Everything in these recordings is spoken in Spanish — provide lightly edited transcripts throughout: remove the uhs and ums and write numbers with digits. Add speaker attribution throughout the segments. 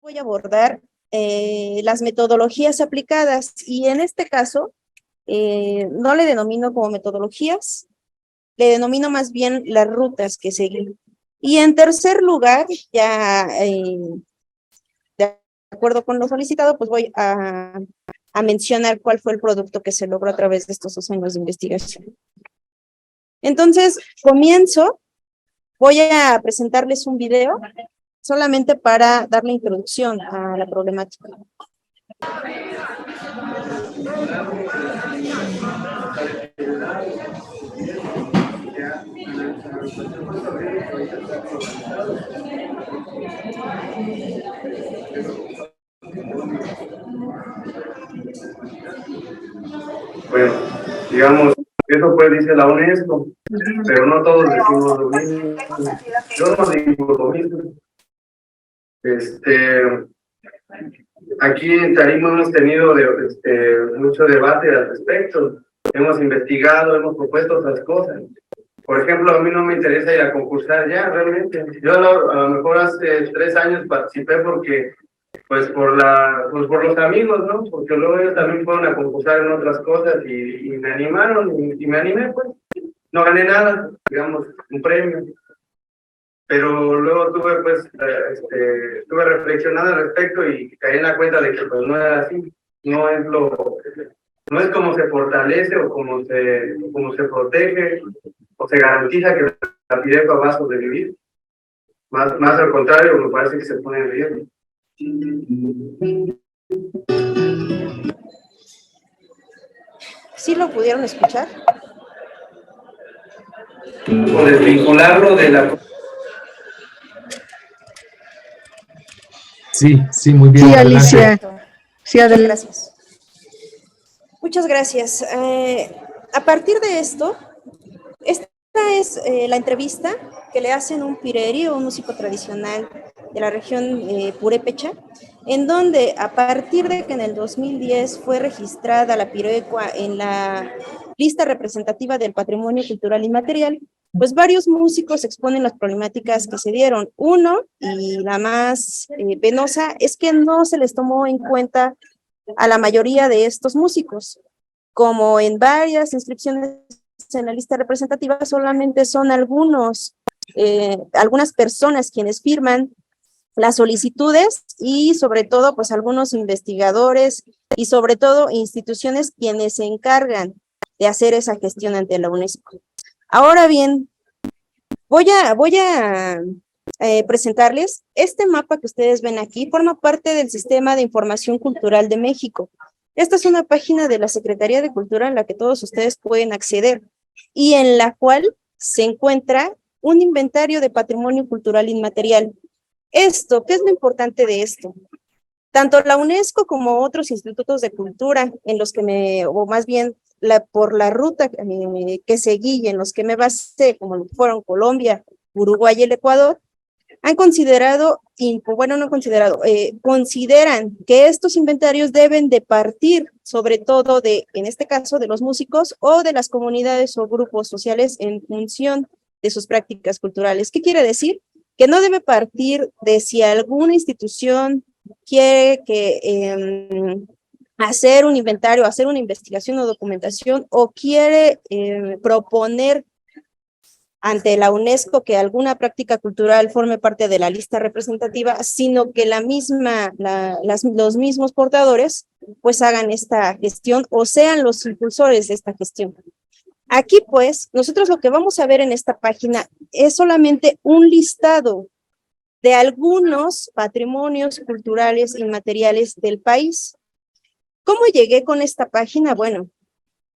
Speaker 1: Voy a abordar las metodologías aplicadas y en este caso no le denomino como metodologías, le denomino más bien las rutas que seguí. Y en tercer lugar, ya de acuerdo con lo solicitado, pues voy a mencionar cuál fue el producto que se logró a través de estos 2 años de investigación. Entonces, comienzo, voy a presentarles un video solamente para darle introducción a la problemática.
Speaker 2: Bueno, digamos, eso pues dice la UNESCO, pero no todos decimos lo mismo. Yo no digo lo mismo. Aquí en Tarima hemos tenido mucho debate al respecto. Hemos investigado, hemos propuesto otras cosas. Por ejemplo, a mí no me interesa ir a concursar ya, realmente. Yo a lo mejor hace 3 años participé porque, pues por los amigos, ¿no? Porque luego ellos también fueron a concursar en otras cosas y me animaron y me animé, pues. No gané nada, digamos, un premio. Pero luego estuve reflexionando al respecto y caí en la cuenta de que pues no era así. No es como se fortalece o como se protege o se garantiza que la pirepa va a sobrevivir. Más al contrario, me parece que se pone en riesgo.
Speaker 1: ¿Sí lo pudieron escuchar?
Speaker 2: O desvincularlo de la...
Speaker 3: Sí, muy bien.
Speaker 4: Sí,
Speaker 3: adelante.
Speaker 4: Alicia. Sí,
Speaker 1: Muchas gracias. Muchas gracias. A partir de esto, esta es la entrevista que le hacen un pireri o un músico tradicional de la región purépecha, en donde a partir de que en el 2010 fue registrada la piroecua en la lista representativa del patrimonio cultural inmaterial, pues varios músicos exponen las problemáticas que se dieron. Uno, y la más penosa, es que no se les tomó en cuenta a la mayoría de estos músicos. Como en varias inscripciones en la lista representativa, solamente son algunas personas quienes firman las solicitudes y sobre todo pues algunos investigadores y sobre todo instituciones quienes se encargan de hacer esa gestión ante la UNESCO. Ahora bien, voy a presentarles este mapa que ustedes ven aquí, forma parte del Sistema de Información Cultural de México. Esta es una página de la Secretaría de Cultura en la que todos ustedes pueden acceder y en la cual se encuentra un inventario de patrimonio cultural inmaterial. Esto, ¿qué es lo importante de esto? Tanto la UNESCO como otros institutos de cultura en los que o más bien por la ruta que seguí y en los que me basé, como fueron Colombia, Uruguay y el Ecuador, han considerado, consideran que estos inventarios deben de partir sobre todo en este caso, de los músicos o de las comunidades o grupos sociales en función de sus prácticas culturales. ¿Qué quiere decir? Que no debe partir de si alguna institución quiere hacer un inventario, hacer una investigación o documentación o quiere proponer ante la UNESCO que alguna práctica cultural forme parte de la lista representativa, sino que los mismos portadores pues hagan esta gestión o sean los impulsores de esta gestión. Aquí pues, nosotros lo que vamos a ver en esta página es solamente un listado de algunos patrimonios culturales inmateriales del país. ¿Cómo llegué con esta página? Bueno,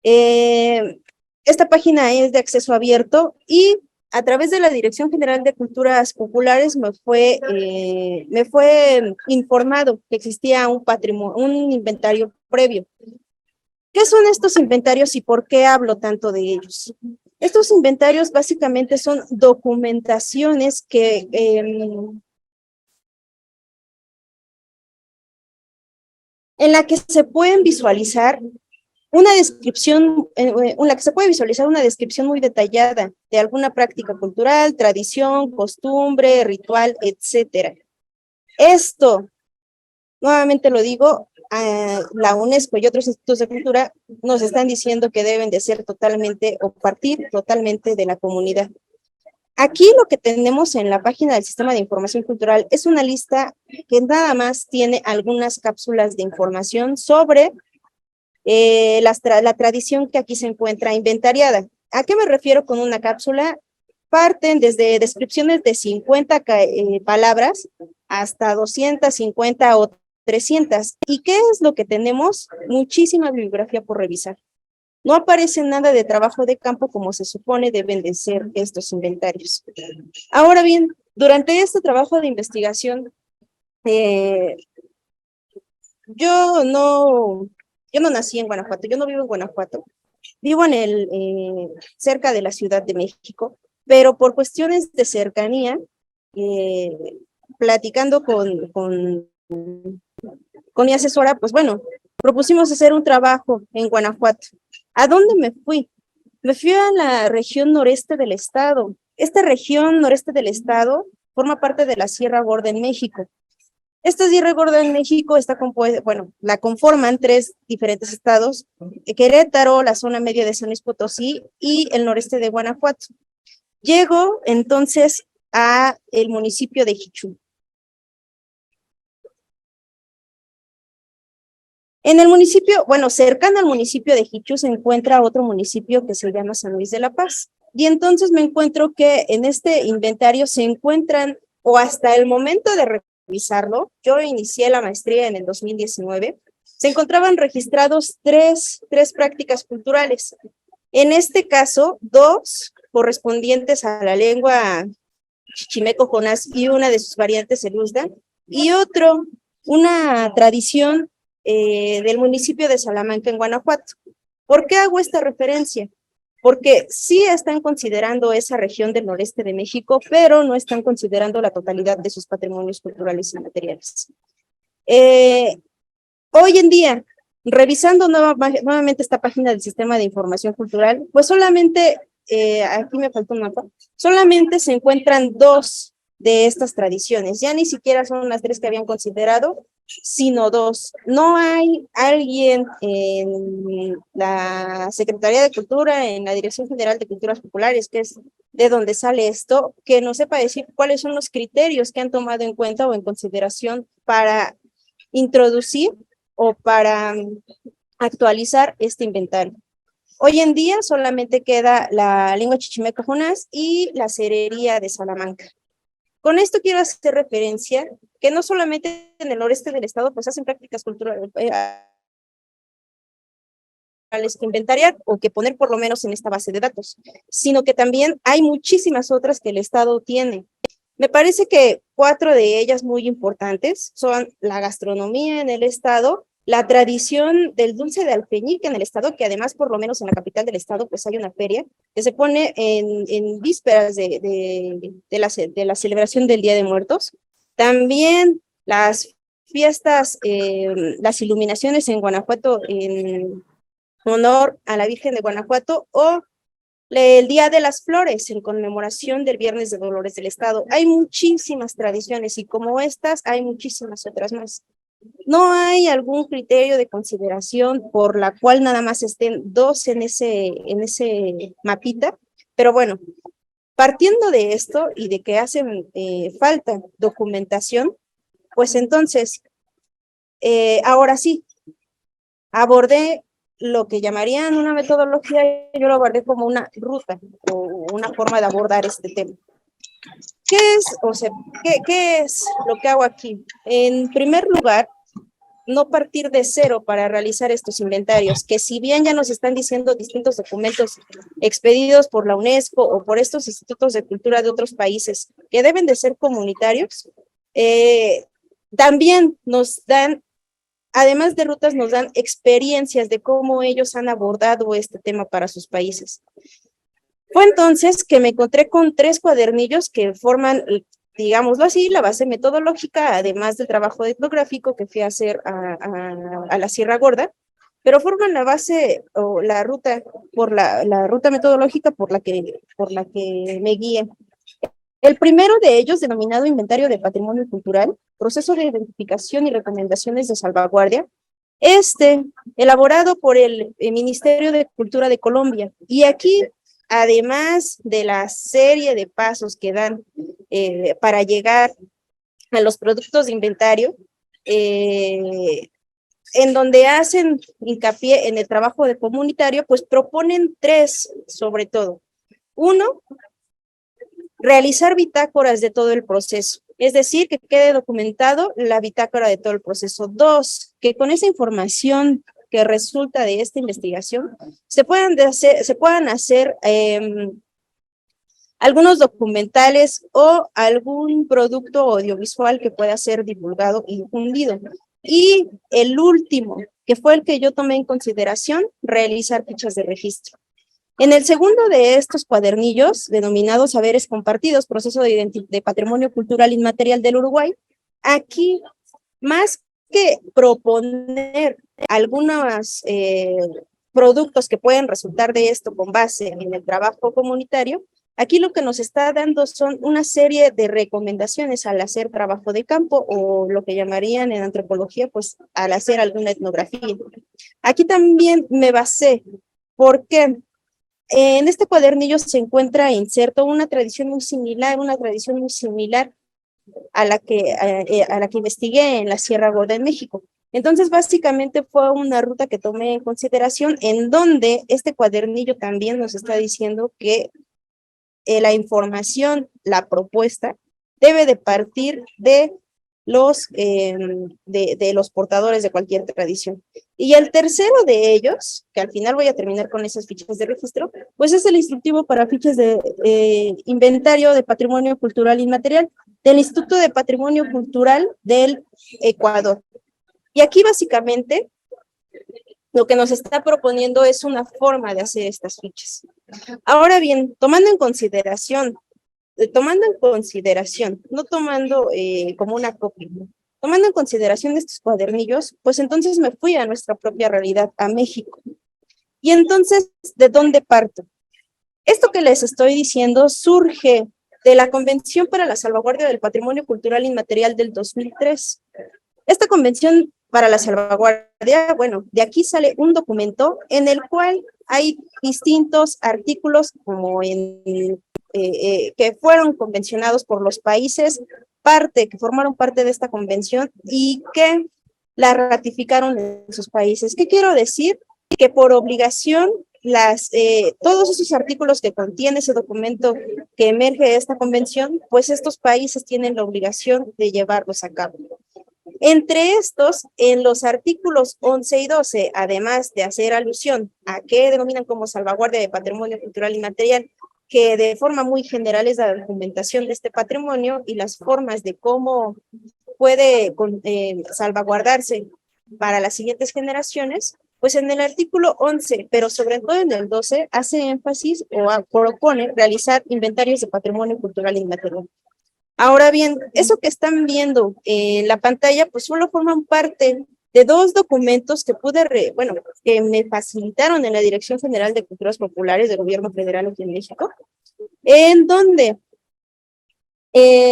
Speaker 1: esta página es de acceso abierto y a través de la Dirección General de Culturas Populares me fue informado que existía un inventario previo. ¿Qué son estos inventarios y por qué hablo tanto de ellos? Estos inventarios básicamente son documentaciones que en la que se pueden visualizar una descripción, en la que se puede visualizar una descripción muy detallada de alguna práctica cultural, tradición, costumbre, ritual, etcétera. Esto Nuevamente lo digo, la UNESCO y otros institutos de cultura nos están diciendo que deben de ser totalmente o partir totalmente de la comunidad. Aquí lo que tenemos en la página del Sistema de Información Cultural es una lista que nada más tiene algunas cápsulas de información sobre la tradición que aquí se encuentra inventariada. ¿A qué me refiero con una cápsula? Parten desde descripciones de 50 palabras hasta 250 o 300. ¿Y qué es lo que tenemos? Muchísima bibliografía por revisar. No aparece nada de trabajo de campo como se supone deben de ser estos inventarios. Ahora bien, durante este trabajo de investigación, yo no nací en Guanajuato, yo no vivo en Guanajuato, vivo cerca de la Ciudad de México, pero por cuestiones de cercanía, platicando con mi asesora, pues bueno, propusimos hacer un trabajo en Guanajuato. ¿A dónde me fui? Me fui a la región noreste del estado. Esta región noreste del estado forma parte de la Sierra Gorda en México. Esta Sierra Gorda en México está compuesta, bueno, la conforman 3 diferentes estados, Querétaro, la zona media de San Luis Potosí y el noreste de Guanajuato. Llego entonces a el municipio de Jichú. En el municipio, bueno, cercano al municipio de Jichú se encuentra otro municipio que se llama San Luis de la Paz. Y entonces me encuentro que en este inventario se encuentran, o hasta el momento de revisarlo, yo inicié la maestría en el 2019, se encontraban registrados tres prácticas culturales. En este caso, 2 correspondientes a la lengua chichimeco jonás y una de sus variantes el uzda, y otro, una tradición del municipio de Salamanca en Guanajuato. ¿Por qué hago esta referencia? Porque sí están considerando esa región del noreste de México, pero no están considerando la totalidad de sus patrimonios culturales y materiales. Hoy en día, revisando nuevamente esta página del Sistema de Información Cultural, pues solamente, aquí me faltó un mapa, solamente se encuentran 2 de estas tradiciones, ya ni siquiera son las 3 que habían considerado, sino 2. No hay alguien en la Secretaría de Cultura, en la Dirección General de Culturas Populares, que es de donde sale esto, que nos sepa decir cuáles son los criterios que han tomado en cuenta o en consideración para introducir o para actualizar este inventario. Hoy en día solamente queda la lengua chichimeca jonás y la cerería de Salamanca. Con esto quiero hacer referencia que no solamente en el noreste del estado pues hacen prácticas culturales que inventariar o que poner por lo menos en esta base de datos, sino que también hay muchísimas otras que el estado tiene. Me parece que 4 de ellas muy importantes son la gastronomía en el estado, la tradición del dulce de alfeñique en el estado, que además por lo menos en la capital del estado pues hay una feria que se pone en vísperas de la celebración del Día de Muertos. También las fiestas, las iluminaciones en Guanajuato en honor a la Virgen de Guanajuato o el Día de las Flores en conmemoración del Viernes de Dolores del Estado. Hay muchísimas tradiciones y como estas hay muchísimas otras más. No hay algún criterio de consideración por la cual nada más estén 2 en ese mapita, pero bueno, partiendo de esto y de que hacen falta documentación, pues entonces, ahora sí, abordé lo que llamarían una metodología, yo lo abordé como una ruta o una forma de abordar este tema. ¿Qué es lo que hago aquí? En primer lugar, no partir de cero para realizar estos inventarios, que si bien ya nos están diciendo distintos documentos expedidos por la UNESCO o por estos institutos de cultura de otros países que deben de ser comunitarios, también nos dan, además de rutas, nos dan experiencias de cómo ellos han abordado este tema para sus países. Fue entonces que me encontré con 3 cuadernillos que forman, digámoslo así, la base metodológica, además del trabajo etnográfico que fui a hacer a la Sierra Gorda, pero forman la base o la ruta, la ruta metodológica por la que me guíe. El primero de ellos, denominado Inventario de Patrimonio Cultural, proceso de identificación y recomendaciones de salvaguardia, elaborado por el Ministerio de Cultura de Colombia. Y aquí, además de la serie de pasos que dan para llegar a los productos de inventario, en donde hacen hincapié en el trabajo de comunitario, pues proponen tres, sobre todo. Uno, realizar bitácoras de todo el proceso, es decir, que quede documentado la bitácora de todo el proceso. Dos, que con esa información que resulta de esta investigación se puedan hacer algunos documentales o algún producto audiovisual que pueda ser divulgado y difundido. Y el último, que fue el que yo tomé en consideración, realizar fichas de registro. En el segundo de estos cuadernillos, denominados Saberes Compartidos, Proceso de Patrimonio Cultural Inmaterial del Uruguay, aquí, más que proponer algunos productos que pueden resultar de esto con base en el trabajo comunitario, aquí lo que nos está dando son una serie de recomendaciones al hacer trabajo de campo o lo que llamarían en antropología, pues al hacer alguna etnografía. Aquí también me basé, porque en este cuadernillo se encuentra inserto una tradición muy similar a la que investigué en la Sierra Gorda en México. Entonces, básicamente fue una ruta que tomé en consideración, en donde este cuadernillo también nos está diciendo que la información, la propuesta, debe de partir de los portadores de cualquier tradición. Y el tercero de ellos, que al final voy a terminar con esas fichas de registro, pues es el instructivo para fichas de inventario de patrimonio cultural inmaterial del Instituto de Patrimonio Cultural del Ecuador. Y aquí básicamente lo que nos está proponiendo es una forma de hacer estas fichas. Ahora bien, tomando en consideración, no tomando como una copia, ¿no? Tomando en consideración estos cuadernillos, pues entonces me fui a nuestra propia realidad, a México. Y entonces, ¿de dónde parto? Esto que les estoy diciendo surge de la Convención para la Salvaguardia del Patrimonio Cultural Inmaterial del 2003. Esta Convención para la Salvaguardia, bueno, de aquí sale un documento en el cual hay distintos artículos como que fueron convencionados por los países que formaron parte de esta convención y que la ratificaron en sus países. ¿Qué quiero decir? Que por obligación todos esos artículos que contiene ese documento que emerge de esta convención, pues estos países tienen la obligación de llevarlos a cabo. Entre estos, en los artículos 11 y 12, además de hacer alusión a qué denominan como salvaguardia de patrimonio cultural inmaterial, que de forma muy general es la documentación de este patrimonio y las formas de cómo puede salvaguardarse para las siguientes generaciones, pues en el artículo 11, pero sobre todo en el 12, hace énfasis o propone realizar inventarios de patrimonio cultural inmaterial. Ahora bien, eso que están viendo en la pantalla, pues solo forman parte de dos documentos que que me facilitaron en la Dirección General de Culturas Populares del Gobierno Federal aquí en México, en donde es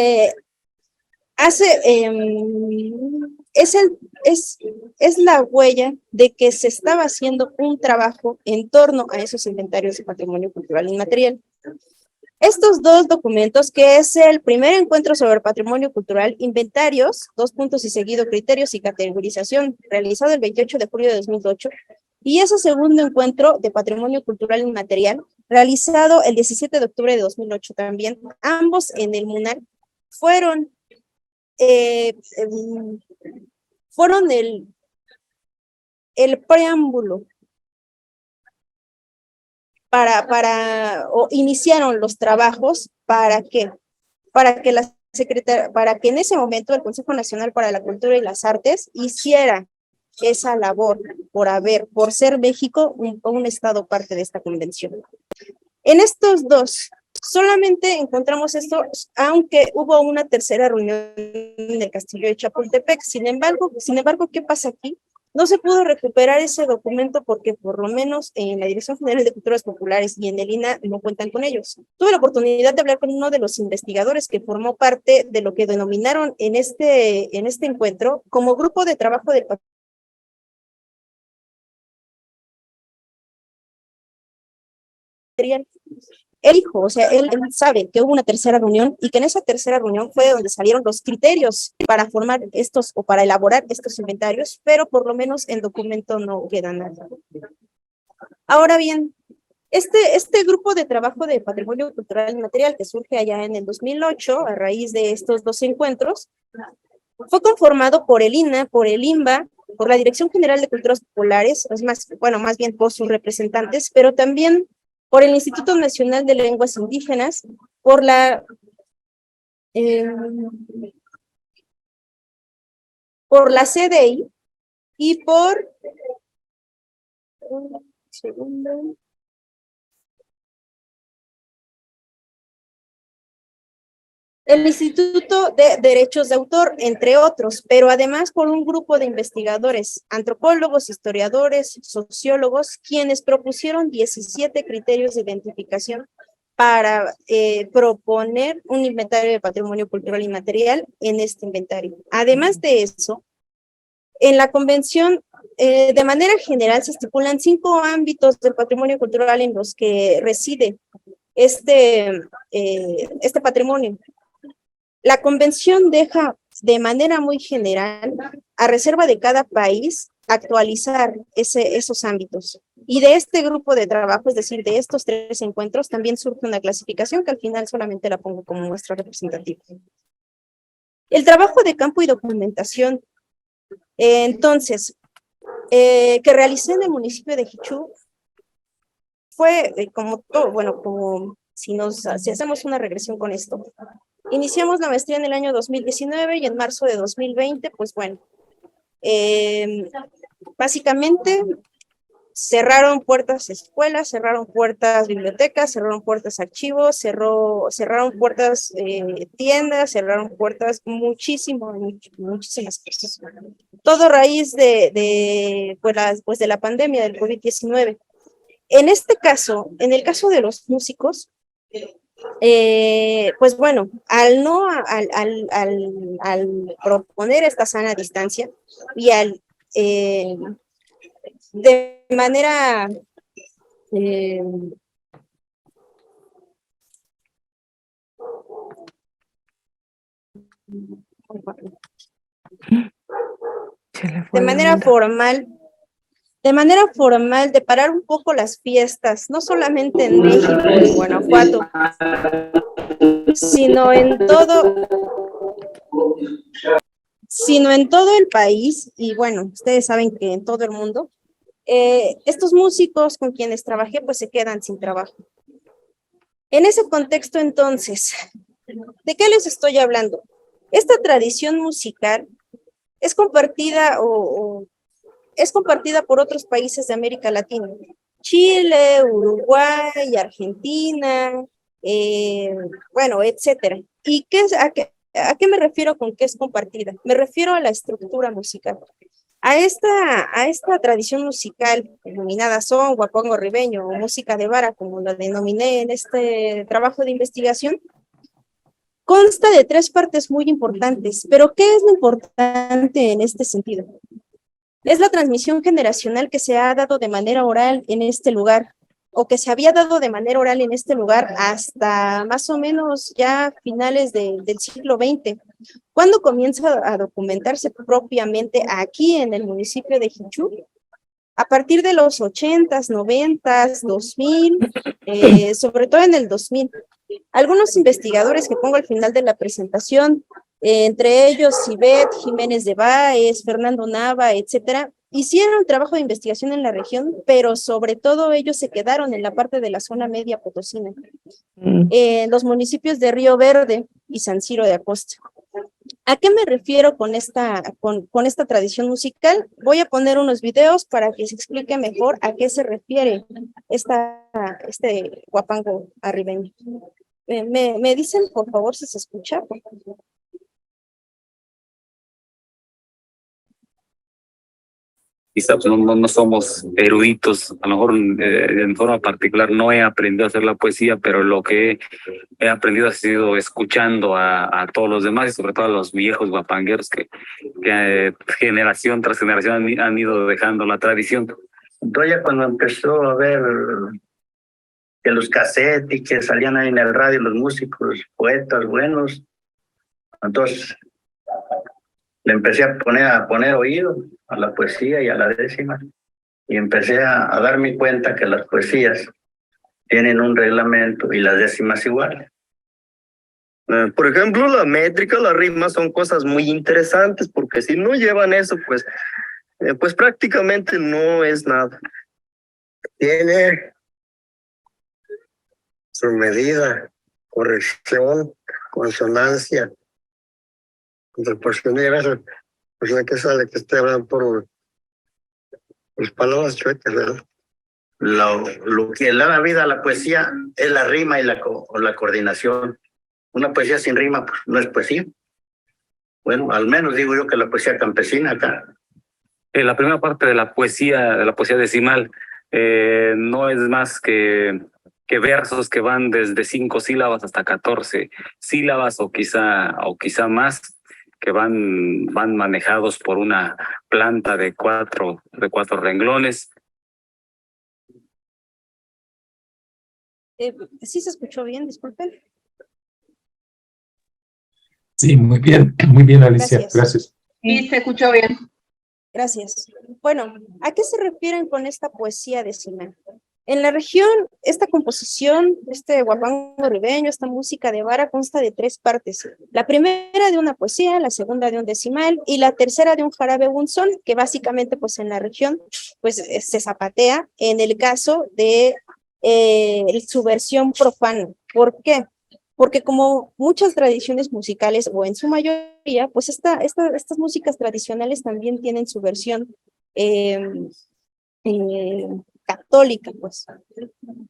Speaker 1: la huella de que se estaba haciendo un trabajo en torno a esos inventarios de patrimonio cultural inmaterial. Estos dos documentos, que es el primer encuentro sobre patrimonio cultural, inventarios, 2 puntos y seguido, criterios y categorización, realizado el 28 de julio de 2008, y ese segundo encuentro de patrimonio cultural inmaterial, realizado el 17 de octubre de 2008 también, ambos en el MUNAC, fueron el preámbulo o iniciaron los trabajos para que en ese momento el Consejo Nacional para la Cultura y las Artes hiciera esa labor por ser México un estado parte de esta convención. En estos dos, solamente encontramos esto, aunque hubo una tercera reunión en el Castillo de Chapultepec. Sin embargo, ¿qué pasa aquí? No se pudo recuperar ese documento porque por lo menos en la Dirección General de Culturas Populares y en el INAH no cuentan con ellos. Tuve la oportunidad de hablar con uno de los investigadores que formó parte de lo que denominaron en este encuentro como grupo de trabajo del material. Él dijo, o sea, él sabe que hubo una tercera reunión y que en esa tercera reunión fue donde salieron los criterios para formar estos o para elaborar estos inventarios, pero por lo menos en documento no queda nada. Ahora bien, este grupo de trabajo de patrimonio cultural y material que surge allá en el 2008 a raíz de estos dos encuentros, fue conformado por el INAH, por el INBA, por la Dirección General de Culturas Populares, es más, bueno, más bien por sus representantes, pero también por el Instituto Nacional de Lenguas Indígenas, por la CDI y por segundo, el Instituto de Derechos de Autor, entre otros, pero además por un grupo de investigadores, antropólogos, historiadores, sociólogos, quienes propusieron 17 criterios de identificación para proponer un inventario de patrimonio cultural y material en este inventario. Además de eso, en la convención, de manera general, se estipulan 5 ámbitos del patrimonio cultural en los que reside este patrimonio. La convención deja de manera muy general, a reserva de cada país, actualizar esos ámbitos. Y de este grupo de trabajo, es decir, de estos 3 encuentros, también surge una clasificación que al final solamente la pongo como muestra representativa. El trabajo de campo y documentación, entonces, que realicé en el municipio de Jichú, fue como todo, bueno, como si hacemos una regresión con esto. Iniciamos la maestría en el año 2019 y en marzo de 2020, pues bueno, básicamente cerraron puertas escuelas, cerraron puertas bibliotecas, cerraron puertas archivos, cerraron puertas tiendas, cerraron puertas muchísimas cosas. Todo a raíz pues de la pandemia del COVID-19. En este caso, en el caso de los músicos, pues bueno, al proponer esta sana distancia y de manera de manera formal, de parar un poco las fiestas, no solamente en México y Guanajuato, sino en todo el país, y bueno, ustedes saben que en todo el mundo, estos músicos con quienes trabajé pues se quedan sin trabajo. En ese contexto entonces, ¿de qué les estoy hablando? Esta tradición musical es compartida por otros países de América Latina, Chile, Uruguay, Argentina, bueno, etcétera. ¿Y a qué me refiero con que es compartida? Me refiero a la estructura musical. A esta tradición musical denominada son, guapango ribeño o música de vara, como la denominé en este trabajo de investigación, consta de 3 partes muy importantes. Pero ¿qué es lo importante en este sentido? Es la transmisión generacional que se ha dado de manera oral en este lugar, o que se había dado de manera oral en este lugar hasta más o menos ya finales del siglo XX, cuando comienza a documentarse propiamente aquí en el municipio de Jichú. A partir de los 80s, 90s, 2000, sobre todo en el 2000. Algunos investigadores que pongo al final de la presentación, entre ellos Sibet, Jiménez de Báez, Fernando Nava, etcétera, hicieron trabajo de investigación en la región, pero sobre todo ellos se quedaron en la parte de la zona media potosina, en los municipios de Río Verde y San Ciro de Acosta. ¿A qué me refiero con esta tradición musical? Voy a poner unos videos para que se explique mejor a qué se refiere este guapango arribeño. ¿Me dicen, por favor, si se escucha?
Speaker 3: quizás no somos eruditos, a lo mejor en forma particular no he aprendido a hacer la poesía, pero lo que he aprendido ha sido escuchando a todos los demás y sobre todo a los viejos guapangueros que generación tras generación han ido dejando la tradición.
Speaker 4: Entonces ya cuando empezó a ver que los cassettes y que salían ahí en el radio los músicos, poetas buenos, entonces le empecé a poner oído a la poesía y a la décima, y empecé a darme cuenta que las poesías tienen un reglamento y las décimas igual.
Speaker 5: Por ejemplo, la métrica, las rimas son cosas muy interesantes, porque si no llevan eso, pues prácticamente no es nada.
Speaker 6: Tiene su medida, corrección, consonancia, contraposición, y a veces, pues de qué sale que esté hablando por las palabras chuecas, ¿verdad?
Speaker 4: Lo que le da vida a la poesía es la rima y la coordinación. Una poesía sin rima pues, no es poesía. Bueno, al menos digo yo que la poesía campesina acá.
Speaker 3: La primera parte de la poesía decimal, no es más que versos que van desde 5 sílabas hasta 14 sílabas o quizá más, que van manejados por una planta de cuatro renglones.
Speaker 1: ¿Sí se escuchó bien? Disculpen.
Speaker 7: Sí, muy bien, Alicia, gracias.
Speaker 8: Sí, se escuchó bien.
Speaker 1: Gracias. Bueno, ¿a qué se refieren con esta poesía decimal? En la región, esta composición, este guapango ribeño, esta música de vara consta de 3 partes. La primera de una poesía, la segunda de un decimal y la tercera de un jarabe o un son, que básicamente pues en la región pues se zapatea en el caso de su versión profana. ¿Por qué? Porque como muchas tradiciones musicales, o en su mayoría, pues estas músicas tradicionales también tienen su versión católica, pues.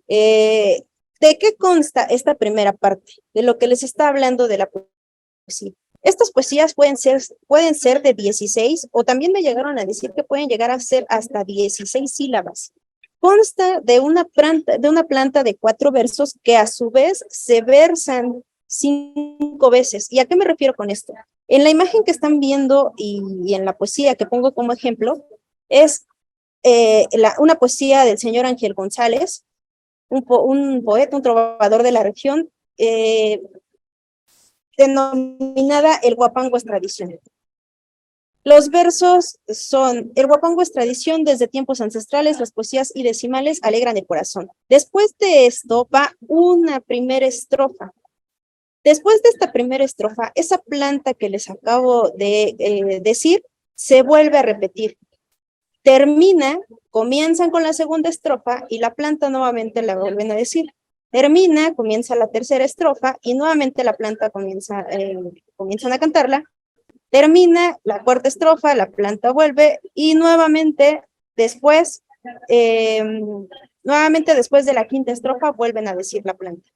Speaker 1: ¿De qué consta esta primera parte? De lo que les está hablando de la poesía. Estas poesías pueden ser de 16, o también me llegaron a decir que pueden llegar a ser hasta 16 sílabas. Consta de una planta de 4 versos que a su vez se versan 5 veces. ¿Y a qué me refiero con esto? En la imagen que están viendo y en la poesía que pongo como ejemplo, es una poesía del señor Ángel González, un poeta, un trovador de la región, denominada El guapango es tradición. Los versos son: el guapango es tradición desde tiempos ancestrales, las poesías y decimales alegran el corazón. Después de esto va una primera estrofa. Después de esta primera estrofa, esa planta que les acabo de decir se vuelve a repetir. Comienzan con la segunda estrofa y la planta nuevamente la vuelven a decir. Comienza la tercera estrofa y nuevamente la planta comienzan a cantarla. Termina la cuarta estrofa, la planta vuelve y nuevamente después de la quinta estrofa vuelven a decir la planta.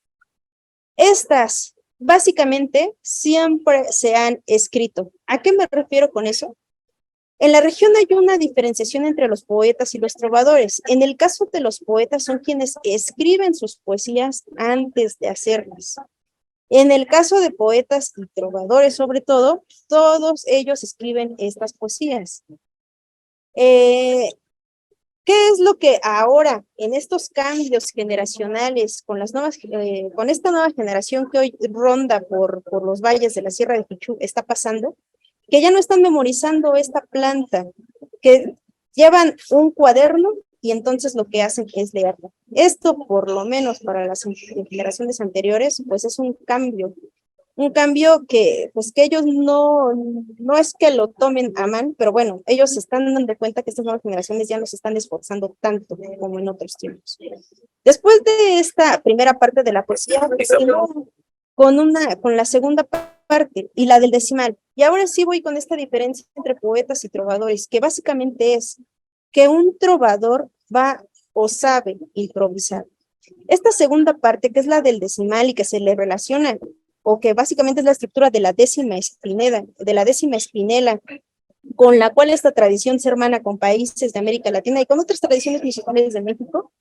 Speaker 1: Estas básicamente siempre se han escrito. ¿A qué me refiero con eso? En la región hay una diferenciación entre los poetas y los trovadores. En el caso de los poetas son quienes escriben sus poesías antes de hacerlas. En el caso de poetas y trovadores, sobre todo, todos ellos escriben estas poesías. ¿Qué es lo que ahora, en estos cambios generacionales, con esta nueva generación que hoy ronda por los valles de la Sierra de Jichú, está pasando? Que ya no están memorizando esta planta, que llevan un cuaderno y entonces lo que hacen es leerlo. Esto, por lo menos para las generaciones anteriores, pues es un cambio que, pues que ellos no es que lo tomen a mal, pero bueno, ellos se están dando cuenta que estas nuevas generaciones ya no se están esforzando tanto como en otros tiempos. Después de esta primera parte de la poesía, pues, con la segunda parte y la del decimal. Y ahora sí voy con esta diferencia entre poetas y trovadores, que básicamente es que un trovador va o sabe improvisar. Esta segunda parte, que es la del decimal y que se le relaciona, o que básicamente es la estructura de la décima espinela, con la cual esta tradición se hermana con países de América Latina y con otras tradiciones musicales de México,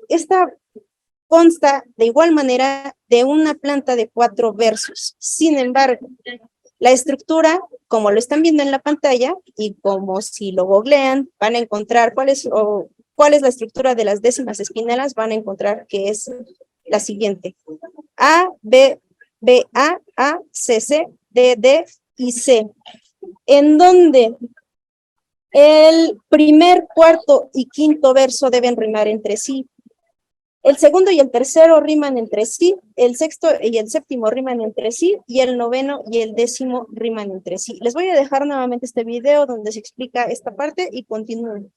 Speaker 1: esta consta de igual manera de una planta de 4 versos. Sin embargo, la estructura, como lo están viendo en la pantalla, y como si lo googlean, van a encontrar cuál es la estructura de las décimas espinales, van a encontrar que es la siguiente. A, B, B, A, C, C, D, D y C. En donde el primer, cuarto y quinto verso deben rimar entre sí. El segundo y el tercero riman entre sí, el sexto y el séptimo riman entre sí, y el noveno y el décimo riman entre sí. Les voy a dejar nuevamente este video donde se explica esta parte y continúen.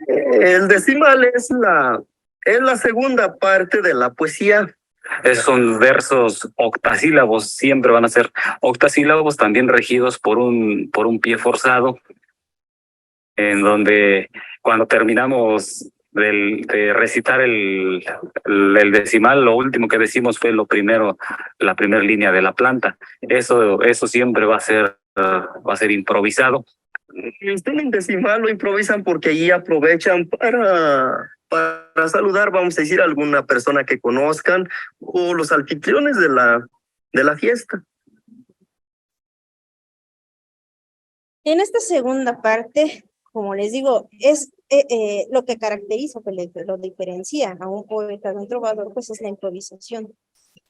Speaker 5: El decimal es la segunda parte de la poesía.
Speaker 3: Esos son versos octasílabos, siempre van a ser octasílabos, también regidos por un pie forzado, en donde cuando terminamos de recitar el decimal, lo último que decimos fue la primera línea de la planta. Eso siempre va a ser improvisado.
Speaker 5: En decimal lo improvisan porque ahí aprovechan para saludar, vamos a decir, a alguna persona que conozcan o los anfitriones de la fiesta.
Speaker 1: En esta segunda parte, como les digo, es lo que caracteriza, lo diferencia a un poeta de un trovador, pues es la improvisación.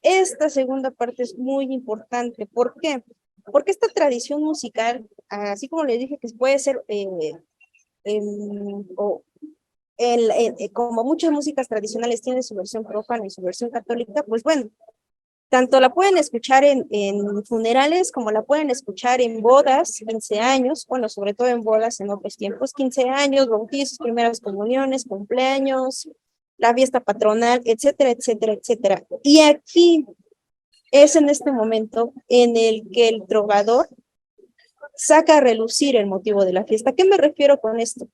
Speaker 1: Esta segunda parte es muy importante. ¿Por qué? Porque esta tradición musical, así como les dije que puede ser como muchas músicas tradicionales tienen su versión profana y su versión católica, pues bueno, tanto la pueden escuchar en funerales como la pueden escuchar en bodas, 15 años, bueno, sobre todo en bodas en otros tiempos, 15 años, bautizos, primeras comuniones, cumpleaños, la fiesta patronal, etcétera, etcétera, etcétera. Y aquí es en este momento en el que el trovador saca a relucir el motivo de la fiesta. ¿A qué me refiero con esto?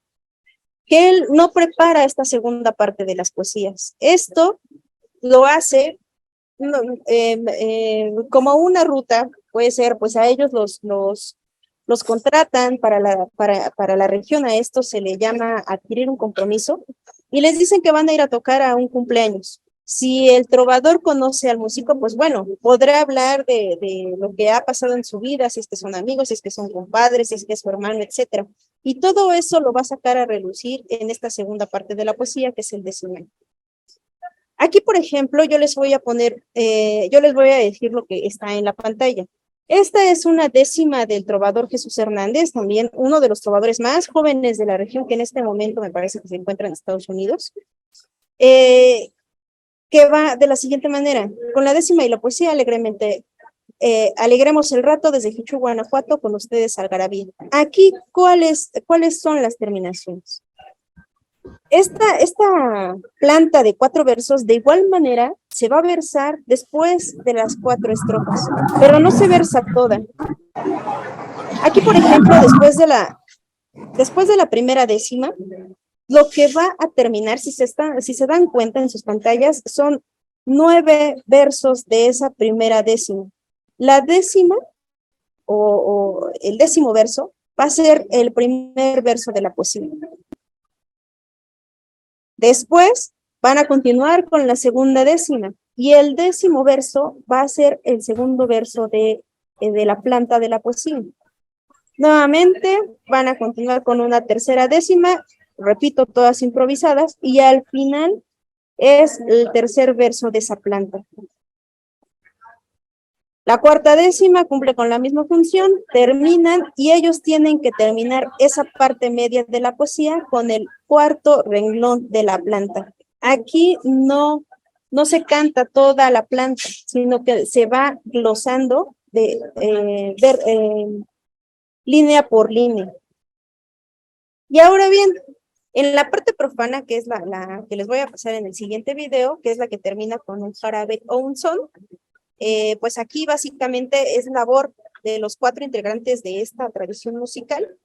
Speaker 1: Que él no prepara esta segunda parte de las poesías. Esto lo hace como una ruta, puede ser, pues a ellos los contratan para la región, a esto se le llama adquirir un compromiso, y les dicen que van a ir a tocar a un cumpleaños. Si el trovador conoce al músico, pues bueno, podrá hablar de lo que ha pasado en su vida, si es que son amigos, si es que son compadres, si es que es su hermano, etcétera. Y todo eso lo va a sacar a relucir en esta segunda parte de la poesía, que es el decimal. Aquí, por ejemplo, yo les voy a decir lo que está en la pantalla. Esta es una décima del trovador Jesús Hernández, también uno de los trovadores más jóvenes de la región, que en este momento me parece que se encuentra en Estados Unidos, que va de la siguiente manera: con la décima y la poesía alegremente, alegremos el rato desde Jichú, Guanajuato, con ustedes Algarabía. Aquí, ¿cuáles son las terminaciones? Esta planta de 4 versos, de igual manera, se va a versar después de las 4 estrofas, pero no se versa toda. Aquí, por ejemplo, después de la primera décima, lo que va a terminar, si se dan cuenta en sus pantallas, son 9 versos de esa primera décima. La décima, o el décimo verso, va a ser el primer verso de la poesía. Después van a continuar con la segunda décima, y el décimo verso va a ser el segundo verso de la planta de la poesía. Nuevamente van a continuar con una tercera décima, repito, todas improvisadas, y al final es el tercer verso de esa planta. La cuarta décima cumple con la misma función, terminan, y ellos tienen que terminar esa parte media de la poesía con el cuarto renglón de la planta. Aquí no se canta toda la planta, sino que se va glosando línea por línea. Y ahora bien, en la parte profana, que es la que les voy a pasar en el siguiente video, que es la que termina con un jarabe o un son, pues aquí básicamente es labor de los 4 integrantes de esta tradición musical,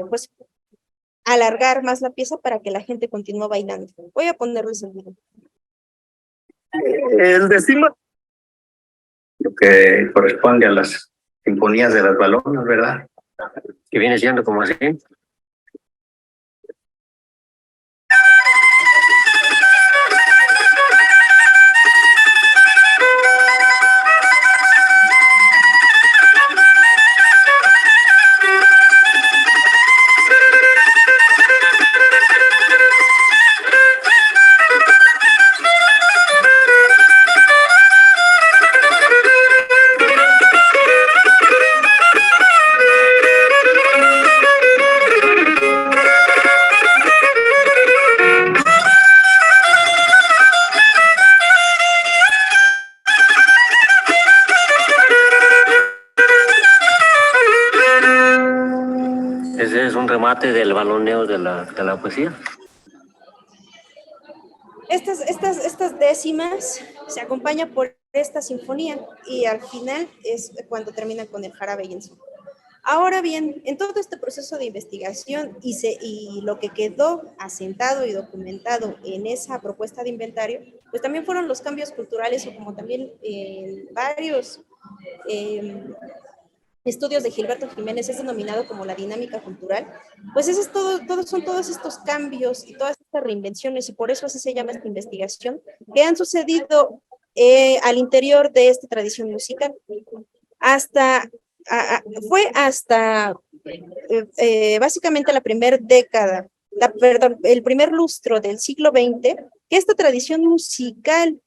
Speaker 1: pues alargar más la pieza para que la gente continúe bailando. Voy a ponerles el video.
Speaker 5: El decimal.
Speaker 4: Lo que corresponde a las sinfonías de las balonas, ¿verdad? Que viene siendo como así. Ese es un remate del baloneo de la poesía.
Speaker 1: Estas décimas se acompañan por esta sinfonía y al final es cuando termina con el jarabe y el son. Ahora bien, en todo este proceso de investigación y lo que quedó asentado y documentado en esa propuesta de inventario, pues también fueron los cambios culturales o como también varios estudios de Gilberto Jiménez es denominado como la dinámica cultural, pues eso es son todos estos cambios y todas estas reinvenciones y por eso así se llama esta investigación que han sucedido al interior de esta tradición musical. Fue hasta básicamente la primera década, el primer lustro del siglo XX, que esta tradición musical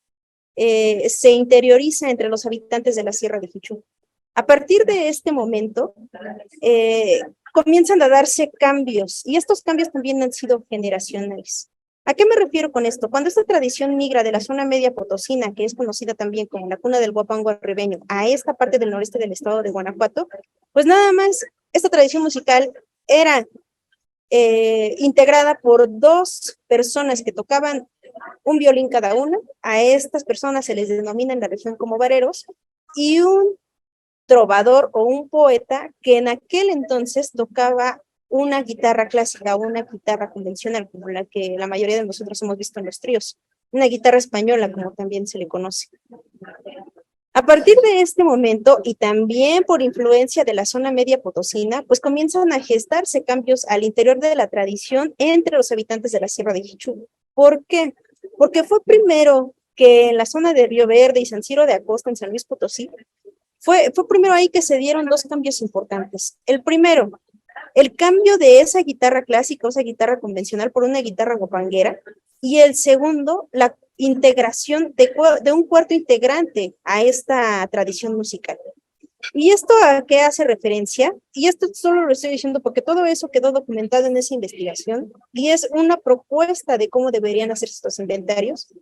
Speaker 1: se interioriza entre los habitantes de la Sierra de Jichú. A partir de este momento, comienzan a darse cambios, y estos cambios también han sido generacionales. ¿A qué me refiero con esto? Cuando esta tradición migra de la zona media potosina, que es conocida también como la cuna del huapango arribeño, a esta parte del noreste del estado de Guanajuato, pues nada más esta tradición musical era integrada por dos personas que tocaban un violín cada una. A estas personas se les denomina en la región como vareros, y un trovador o un poeta que en aquel entonces tocaba una guitarra clásica, una guitarra convencional, como la que la mayoría de nosotros hemos visto en los tríos, una guitarra española, como también se le conoce. A partir de este momento, y también por influencia de la zona media potosina, pues comienzan a gestarse cambios al interior de la tradición entre los habitantes de la Sierra de Jichú. ¿Por qué? Porque fue primero que en la zona de Río Verde y San Ciro de Acosta, en San Luis Potosí, fue primero ahí que se dieron dos cambios importantes. El primero, el cambio de esa guitarra clásica o esa guitarra convencional por una guitarra guapanguera, y el segundo, la integración de un cuarto integrante a esta tradición musical. ¿Y esto a qué hace referencia? Y esto solo lo estoy diciendo porque todo eso quedó documentado en esa investigación y es una propuesta de cómo deberían hacerse estos inventarios,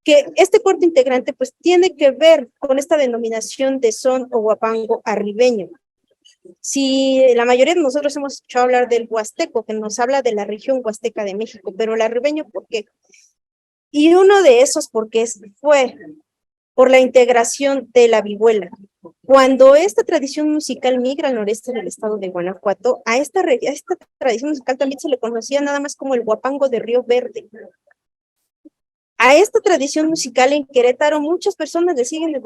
Speaker 1: que este cuarto integrante pues tiene que ver con esta denominación de son o huapango arribeño. Si la mayoría de nosotros hemos escuchado hablar del huasteco, que nos habla de la región huasteca de México, pero el arribeño, ¿por qué? Y uno de esos porqués fue por la integración de la vihuela. Cuando esta tradición musical migra al noreste del estado de Guanajuato, a esta tradición musical también se le conocía nada más como el huapango de Río Verde. A esta tradición musical en Querétaro muchas personas le siguen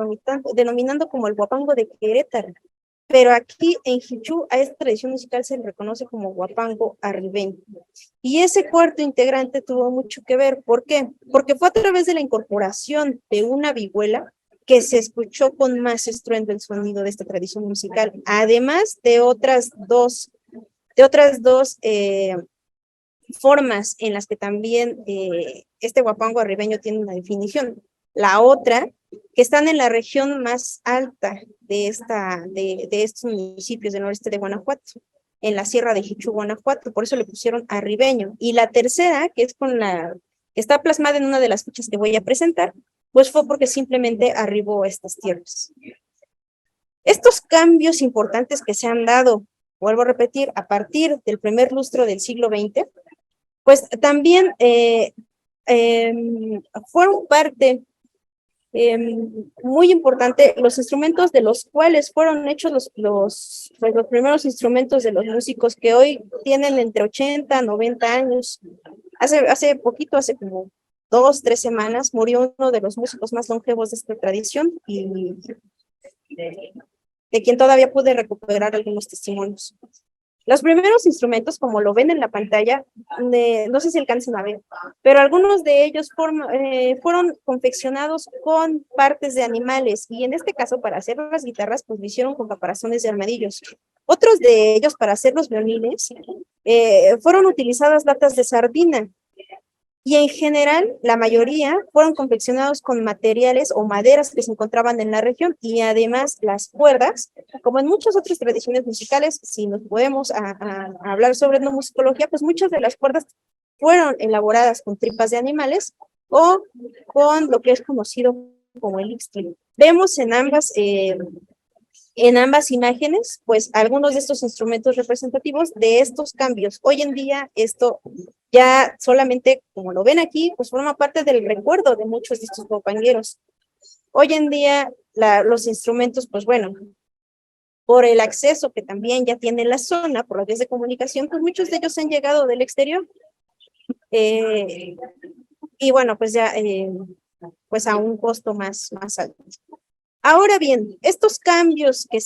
Speaker 1: denominando como el huapango de Querétaro, pero aquí en Jichú a esta tradición musical se le reconoce como huapango arribeño. Y ese cuarto integrante tuvo mucho que ver. ¿Por qué? Porque fue a través de la incorporación de una vihuela que se escuchó con más estruendo el sonido de esta tradición musical, además de otras dos formas en las que también este huapango arribeño tiene una definición. La otra, que están en la región más alta de estos municipios del noreste de Guanajuato, en la Sierra de Jichú, Guanajuato, por eso le pusieron arribeño. Y la tercera, que es que está plasmada en una de las fichas que voy a presentar, pues fue porque simplemente arribó a estas tierras. Estos cambios importantes que se han dado, vuelvo a repetir, a partir del primer lustro del siglo XX, pues también fueron parte muy importante los instrumentos de los cuales fueron hechos los primeros instrumentos de los músicos que hoy tienen entre 80 a 90 años. Hace poquito, hace como 2, 3 semanas, murió uno de los músicos más longevos de esta tradición y de quien todavía pude recuperar algunos testimonios. Los primeros instrumentos, como lo ven en la pantalla, no sé si alcancen a ver, pero algunos de ellos fueron confeccionados con partes de animales, y en este caso, para hacer las guitarras, pues lo hicieron con caparazones de armadillos. Otros de ellos, para hacer los violines, fueron utilizadas latas de sardina, y en general, la mayoría fueron confeccionados con materiales o maderas que se encontraban en la región, y además las cuerdas, como en muchas otras tradiciones musicales, si nos podemos hablar sobre etnomusicología, pues muchas de las cuerdas fueron elaboradas con tripas de animales o con lo que es conocido como el ixtle. Vemos en ambas imágenes, pues algunos de estos instrumentos representativos de estos cambios. Hoy en día esto ya solamente, como lo ven aquí, pues forma parte del recuerdo de muchos de estos compañeros. Hoy en día los instrumentos, pues bueno, por el acceso que también ya tiene la zona, por las vías de comunicación, pues muchos de ellos han llegado del exterior. Y bueno, pues ya, pues a un costo más alto. Ahora bien, estos cambios que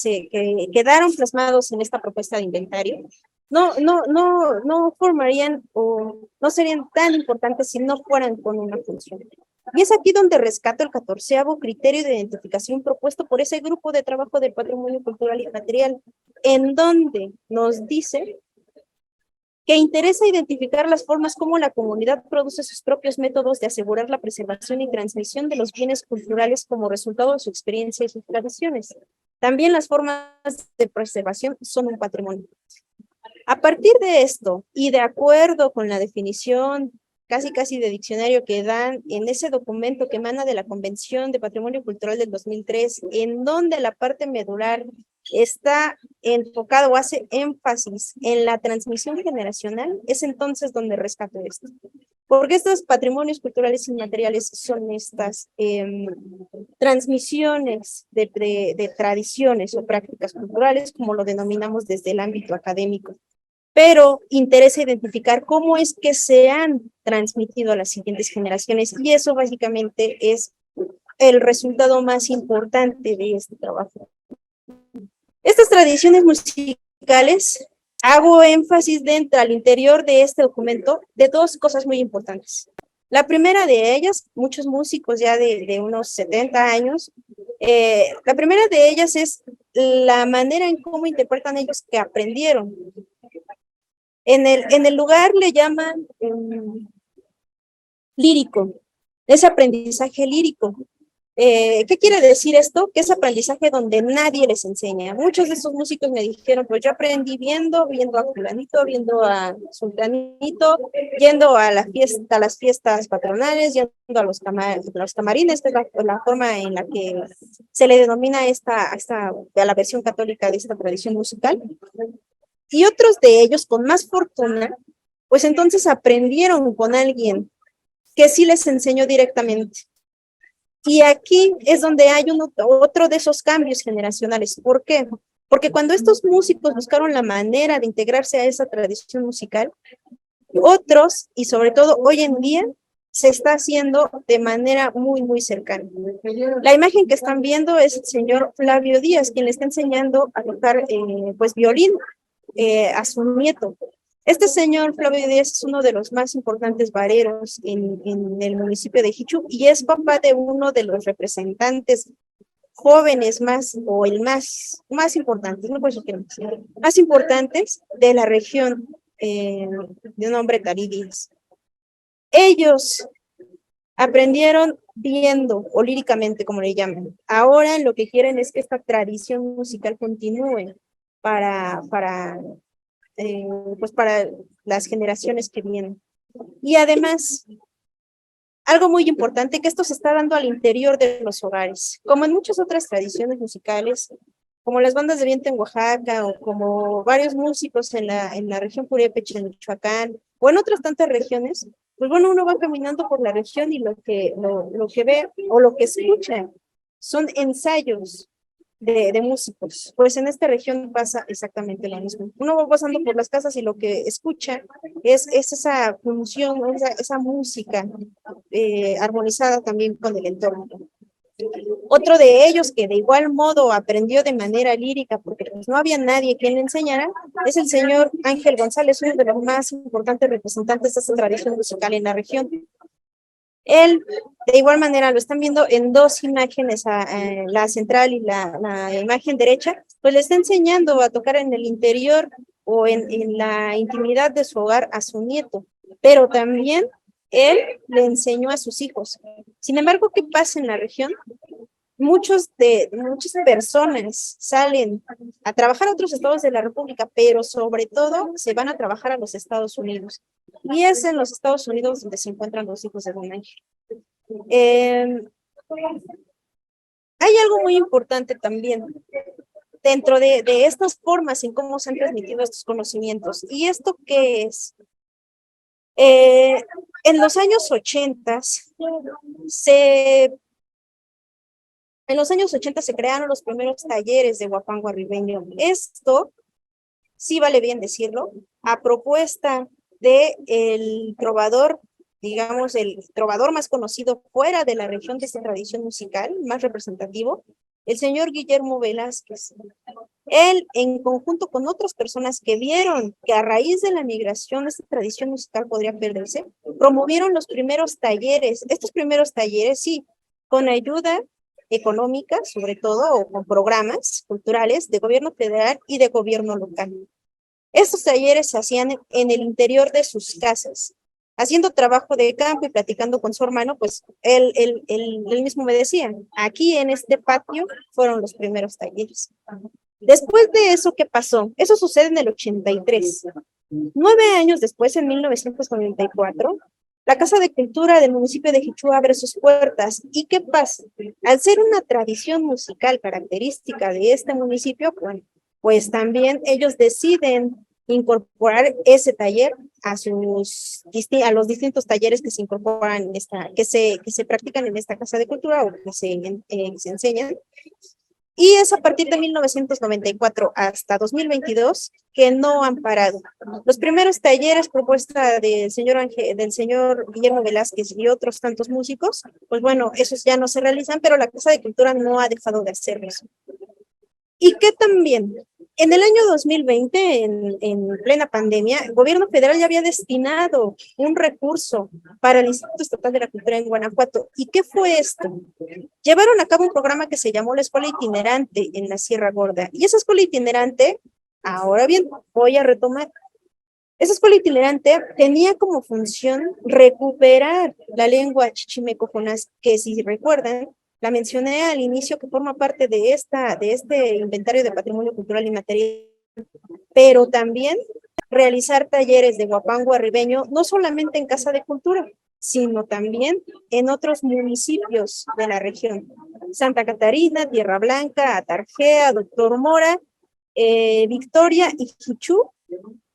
Speaker 1: quedaron plasmados en esta propuesta de inventario no formarían o no serían tan importantes si no fueran con una función. Y es aquí donde rescato el 14º criterio de identificación propuesto por ese grupo de trabajo del patrimonio cultural y material, en donde nos dice que interesa identificar las formas como la comunidad produce sus propios métodos de asegurar la preservación y transmisión de los bienes culturales como resultado de su experiencia y sus tradiciones. También las formas de preservación son un patrimonio. A partir de esto, y de acuerdo con la definición casi de diccionario que dan en ese documento que emana de la Convención de Patrimonio Cultural del 2003, en donde la parte medular está enfocado o hace énfasis en la transmisión generacional, es entonces donde rescato esto. Porque estos patrimonios culturales inmateriales son estas transmisiones de tradiciones o prácticas culturales, como lo denominamos desde el ámbito académico. Pero interesa identificar cómo es que se han transmitido a las siguientes generaciones, y eso básicamente es el resultado más importante de este trabajo. Estas tradiciones musicales, hago énfasis dentro al interior de este documento de dos cosas muy importantes. La primera de ellas, muchos músicos ya de unos 70 años, la primera de ellas es la manera en cómo interpretan ellos que aprendieron. En el lugar le llaman lírico, es aprendizaje lírico. ¿Qué quiere decir esto? Que es aprendizaje donde nadie les enseña. Muchos de estos músicos me dijeron, pues yo aprendí viendo a fulanito, viendo a sultanito, yendo a las fiestas patronales, yendo a los camarines, que es la forma en la que se le denomina a la versión católica de esta tradición musical. Y otros de ellos, con más fortuna, pues entonces aprendieron con alguien que sí les enseñó directamente. Y aquí es donde hay otro de esos cambios generacionales. ¿Por qué? Porque cuando estos músicos buscaron la manera de integrarse a esa tradición musical, otros, y sobre todo hoy en día, se está haciendo de manera muy cercana. La imagen que están viendo es el señor Flavio Díaz, quien le está enseñando a tocar pues violín a su nieto. Este señor Flavio Díaz es uno de los más importantes vareros en el municipio de Jichú, y es papá de uno de los representantes jóvenes más importantes, no por eso quiero decir, más importantes de la región, de nombre Cari Díaz. Ellos aprendieron viendo, o líricamente, como le llaman. Ahora lo que quieren es que esta tradición musical continúe para las generaciones que vienen. Y además, algo muy importante, que esto se está dando al interior de los hogares, como en muchas otras tradiciones musicales, como las bandas de viento en Oaxaca, o como varios músicos en la región Purépecha, en Michoacán, o en otras tantas regiones. Pues bueno, uno va caminando por la región y lo que ve o lo que escucha son ensayos de músicos. Pues en esta región pasa exactamente lo mismo. Uno va pasando por las casas y lo que escucha es esa función, esa música armonizada también con el entorno. Otro de ellos que de igual modo aprendió de manera lírica, porque pues, no había nadie quien le enseñara, es el señor Ángel González, uno de los más importantes representantes de esta tradición musical en la región. Él, de igual manera, lo están viendo en dos imágenes, la central y la imagen derecha, pues le está enseñando a tocar en el interior o en la intimidad de su hogar a su nieto, pero también él le enseñó a sus hijos. Sin embargo, ¿qué pasa en la región? Muchas personas salen a trabajar a otros estados de la República, pero sobre todo se van a trabajar a los Estados Unidos. Y es en los Estados Unidos donde se encuentran los hijos de Don Ángel. Hay algo muy importante también dentro de estas formas en cómo se han transmitido estos conocimientos. ¿Y esto qué es? En los años 80 se crearon los primeros talleres de huapango arribeño. Esto, sí vale bien decirlo, a propuesta del trovador, digamos, el trovador más conocido fuera de la región de esta tradición musical, más representativo, el señor Guillermo Velázquez. Él, en conjunto con otras personas que vieron que a raíz de la migración esta tradición musical podría perderse, promovieron los primeros talleres. Estos primeros talleres, sí, con ayuda económica, sobre todo, o con programas culturales de gobierno federal y de gobierno local. Estos talleres se hacían en el interior de sus casas, haciendo trabajo de campo y platicando con su hermano, pues él mismo me decía, aquí en este patio fueron los primeros talleres. Después de eso, ¿qué pasó? Eso sucede en el 83. 9 años después, en 1994, la Casa de Cultura del municipio de Jichú abre sus puertas. ¿Y qué pasa? Al ser una tradición musical característica de este municipio, bueno, pues también ellos deciden incorporar ese taller a los distintos talleres que se incorporan en que se practican en esta Casa de Cultura o que se enseñan. Y es a partir de 1994 hasta 2022 que no han parado. Los primeros talleres, propuesta del señor Guillermo Velázquez y otros tantos músicos, pues bueno, esos ya no se realizan, pero la Casa de Cultura no ha dejado de hacerlos. Y que también, en el año 2020, en plena pandemia, el gobierno federal ya había destinado un recurso para el Instituto Estatal de la Cultura en Guanajuato. ¿Y qué fue esto? Llevaron a cabo un programa que se llamó la Escuela Itinerante en la Sierra Gorda. Y esa escuela itinerante, ahora bien, voy a retomar. Esa escuela itinerante tenía como función recuperar la lengua chichimeco-jonás, que si recuerdan, la mencioné al inicio, que forma parte de este inventario de patrimonio cultural inmaterial, pero también realizar talleres de huapango arribeño, no solamente en Casa de Cultura, sino también en otros municipios de la región. Santa Catarina, Tierra Blanca, Atarjea, Doctor Mora, Victoria y Jichú.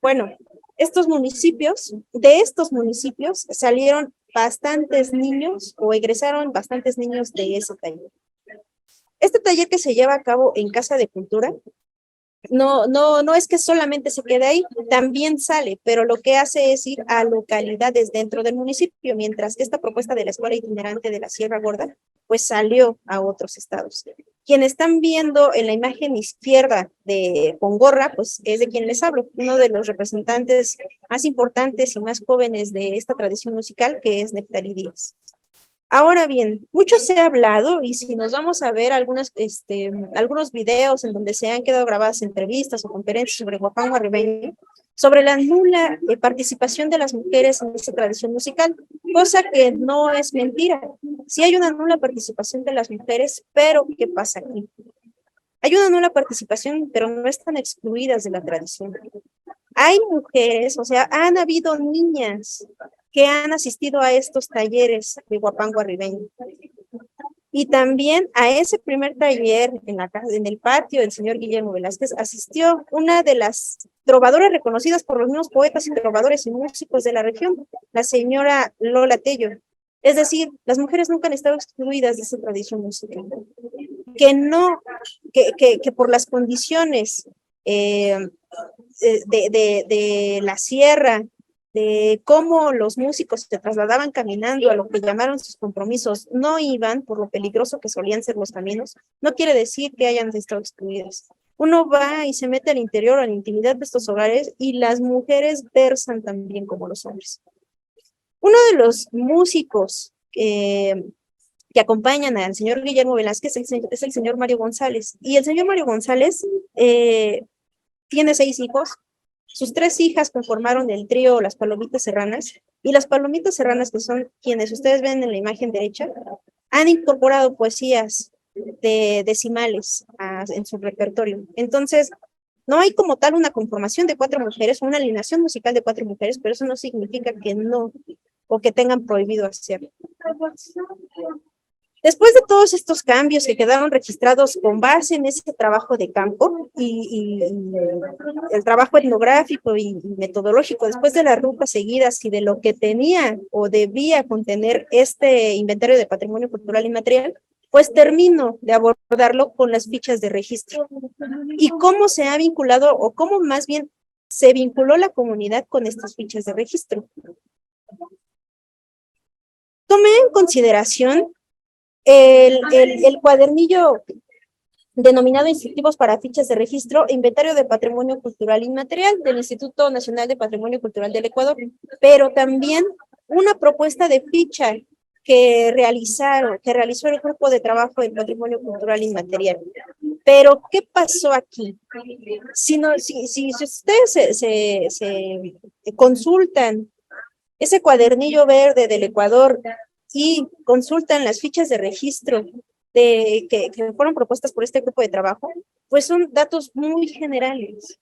Speaker 1: Bueno, de estos municipios salieron bastantes niños o egresaron bastantes niños de ese taller. Este taller que se lleva a cabo en Casa de Cultura, no es que solamente se quede ahí, también sale, pero lo que hace es ir a localidades dentro del municipio, mientras que esta propuesta de la Escuela Itinerante de la Sierra Gorda, pues salió a otros estados. Quienes están viendo en la imagen izquierda de Pongorra, pues es de quien les hablo, uno de los representantes más importantes y más jóvenes de esta tradición musical, que es Neftalí Díaz. Ahora bien, mucho se ha hablado, y si nos vamos a ver algunos videos en donde se han quedado grabadas entrevistas o conferencias sobre huapango arribeño, sobre la nula participación de las mujeres en esta tradición musical, cosa que no es mentira. Sí hay una nula participación de las mujeres, pero ¿qué pasa aquí? Hay una nula participación, pero no están excluidas de la tradición. Hay mujeres, o sea, han habido niñas que han asistido a estos talleres de huapango arribeño. Y también a ese primer taller en el patio del señor Guillermo Velázquez asistió una de las trovadoras reconocidas por los mismos poetas y trovadores y músicos de la región, la señora Lola Tello. Es decir, las mujeres nunca han estado excluidas de esa tradición musical. Que no que por las condiciones de la sierra, de cómo los músicos se trasladaban caminando a lo que llamaron sus compromisos, no iban por lo peligroso que solían ser los caminos, no quiere decir que hayan estado excluidas. Uno va y se mete al interior, a la intimidad de estos hogares, y las mujeres versan también como los hombres. Uno de los músicos que acompañan al señor Guillermo Velázquez es el señor Mario González. Y el señor Mario González tiene 6 hijos. Sus 3 hijas conformaron el trío Las Palomitas Serranas. Y las Palomitas Serranas, que son quienes ustedes ven en la imagen derecha, han incorporado poesías de decimales en su repertorio. Entonces, no hay como tal una conformación de 4 mujeres, una alineación musical de 4 mujeres, pero eso no significa que no, o que tengan prohibido hacerlo. Después de todos estos cambios que quedaron registrados con base en ese trabajo de campo y el trabajo etnográfico y metodológico, después de las rutas seguidas y de lo que tenía o debía contener este inventario de patrimonio cultural inmaterial, pues termino de abordarlo con las fichas de registro. Y cómo se ha vinculado, o cómo más bien se vinculó la comunidad con estas fichas de registro. Tomé en consideración el cuadernillo denominado Instructivos para Fichas de Registro e Inventario de Patrimonio Cultural Inmaterial del Instituto Nacional de Patrimonio Cultural del Ecuador, pero también una propuesta de ficha que realizó el Grupo de Trabajo del Patrimonio Cultural Inmaterial. Pero, ¿qué pasó aquí? Si ustedes se consultan ese cuadernillo verde del Ecuador y consultan las fichas de registro que fueron propuestas por este grupo de trabajo, pues son datos muy generales.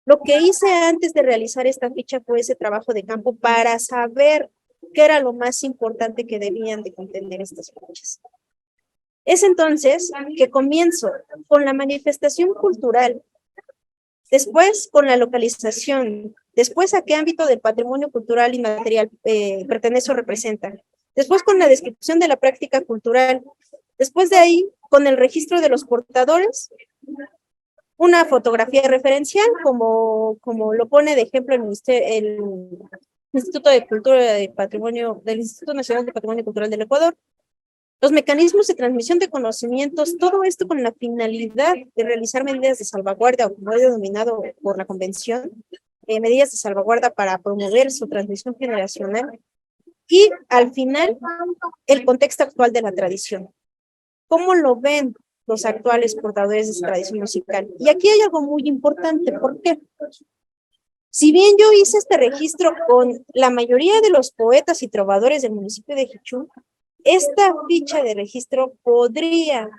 Speaker 1: Lo que hice antes de realizar esta ficha fue ese trabajo de campo para saber qué era lo más importante que debían de contener estas fichas. Es entonces que comienzo con la manifestación cultural, después con la localización, después a qué ámbito del patrimonio cultural inmaterial pertenece o representa, después con la descripción de la práctica cultural, después de ahí con el registro de los portadores, una fotografía referencial, como lo pone de ejemplo el Instituto de Cultura y Patrimonio del Instituto Nacional de Patrimonio Cultural del Ecuador, los mecanismos de transmisión de conocimientos, todo esto con la finalidad de realizar medidas de salvaguarda, o como es denominado por la convención, medidas de salvaguarda para promover su transmisión generacional, y al final, el contexto actual de la tradición. ¿Cómo lo ven los actuales portadores de esa tradición musical? Y aquí hay algo muy importante. ¿Por qué? Si bien yo hice este registro con la mayoría de los poetas y trovadores del municipio de Jichú, esta ficha de registro podría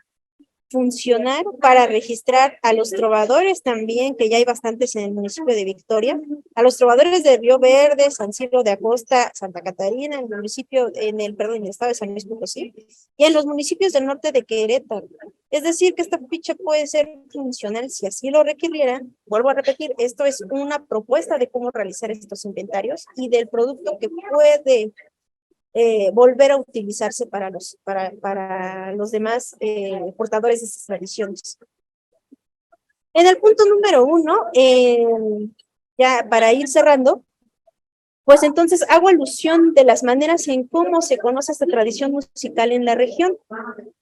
Speaker 1: funcionar para registrar a los trovadores también, que ya hay bastantes en el municipio de Victoria, a los trovadores de Río Verde, San Cirilo de Acosta, Santa Catarina, en el estado de San Luis Potosí, y en los municipios del norte de Querétaro. Es decir, que esta ficha puede ser funcional si así lo requiriera. Vuelvo a repetir, esto es una propuesta de cómo realizar estos inventarios y del producto que puede volver a utilizarse para los demás portadores de estas tradiciones. En el punto número 1, ya para ir cerrando, pues entonces hago alusión de las maneras en cómo se conoce esta tradición musical en la región.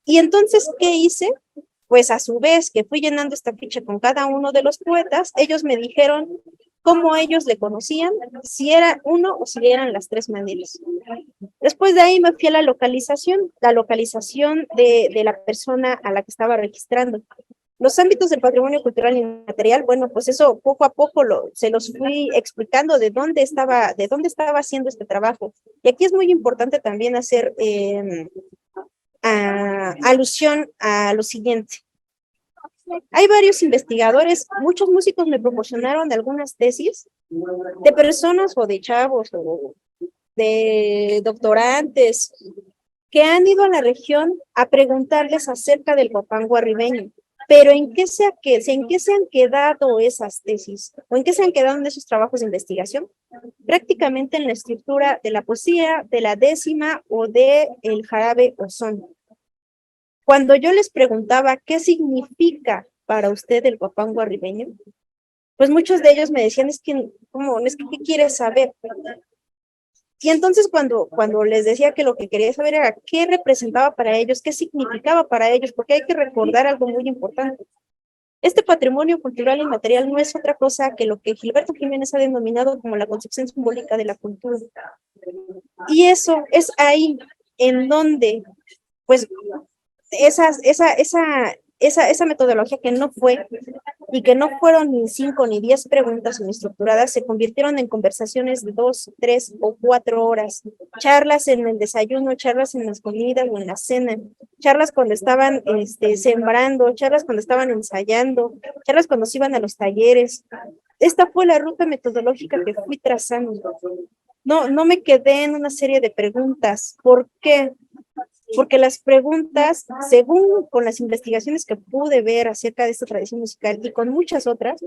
Speaker 1: Y entonces, ¿qué hice? Pues a su vez que fui llenando esta ficha con cada uno de los poetas, ellos me dijeron cómo ellos le conocían, si era uno o si eran las 3 maneras. Después de ahí me fui a la localización de la persona a la que estaba registrando. Los ámbitos del patrimonio cultural inmaterial, bueno, pues eso poco a poco se los fui explicando de dónde estaba haciendo este trabajo. Y aquí es muy importante también hacer alusión a lo siguiente. Hay varios investigadores, muchos músicos me proporcionaron algunas tesis de personas o de chavos o de doctorantes que han ido a la región a preguntarles acerca del guapango arribeño. Pero ¿en qué se han quedado esas tesis? ¿O en qué se han quedado en esos trabajos de investigación? Prácticamente en la estructura de la poesía, de la décima o de el jarabe o son. Cuando yo les preguntaba qué significa para usted el guapango arribeño, pues muchos de ellos me decían, ¿qué quieres saber? Y entonces cuando les decía que lo que quería saber era qué representaba para ellos, qué significaba para ellos, porque hay que recordar algo muy importante. Este patrimonio cultural inmaterial no es otra cosa que lo que Gilberto Jiménez ha denominado como la concepción simbólica de la cultura. Y eso es ahí en donde, pues, esa metodología que no fue y que no fueron ni 5 ni 10 preguntas muy estructuradas, se convirtieron en conversaciones de 2, 3 o 4 horas, charlas en el desayuno, charlas en las comidas o en la cena, charlas cuando estaban sembrando, charlas cuando estaban ensayando, charlas cuando se iban a los talleres. Esta fue la ruta metodológica que fui trazando. No me quedé en una serie de preguntas. ¿Por qué? Porque las preguntas, según con las investigaciones que pude ver acerca de esta tradición musical y con muchas otras,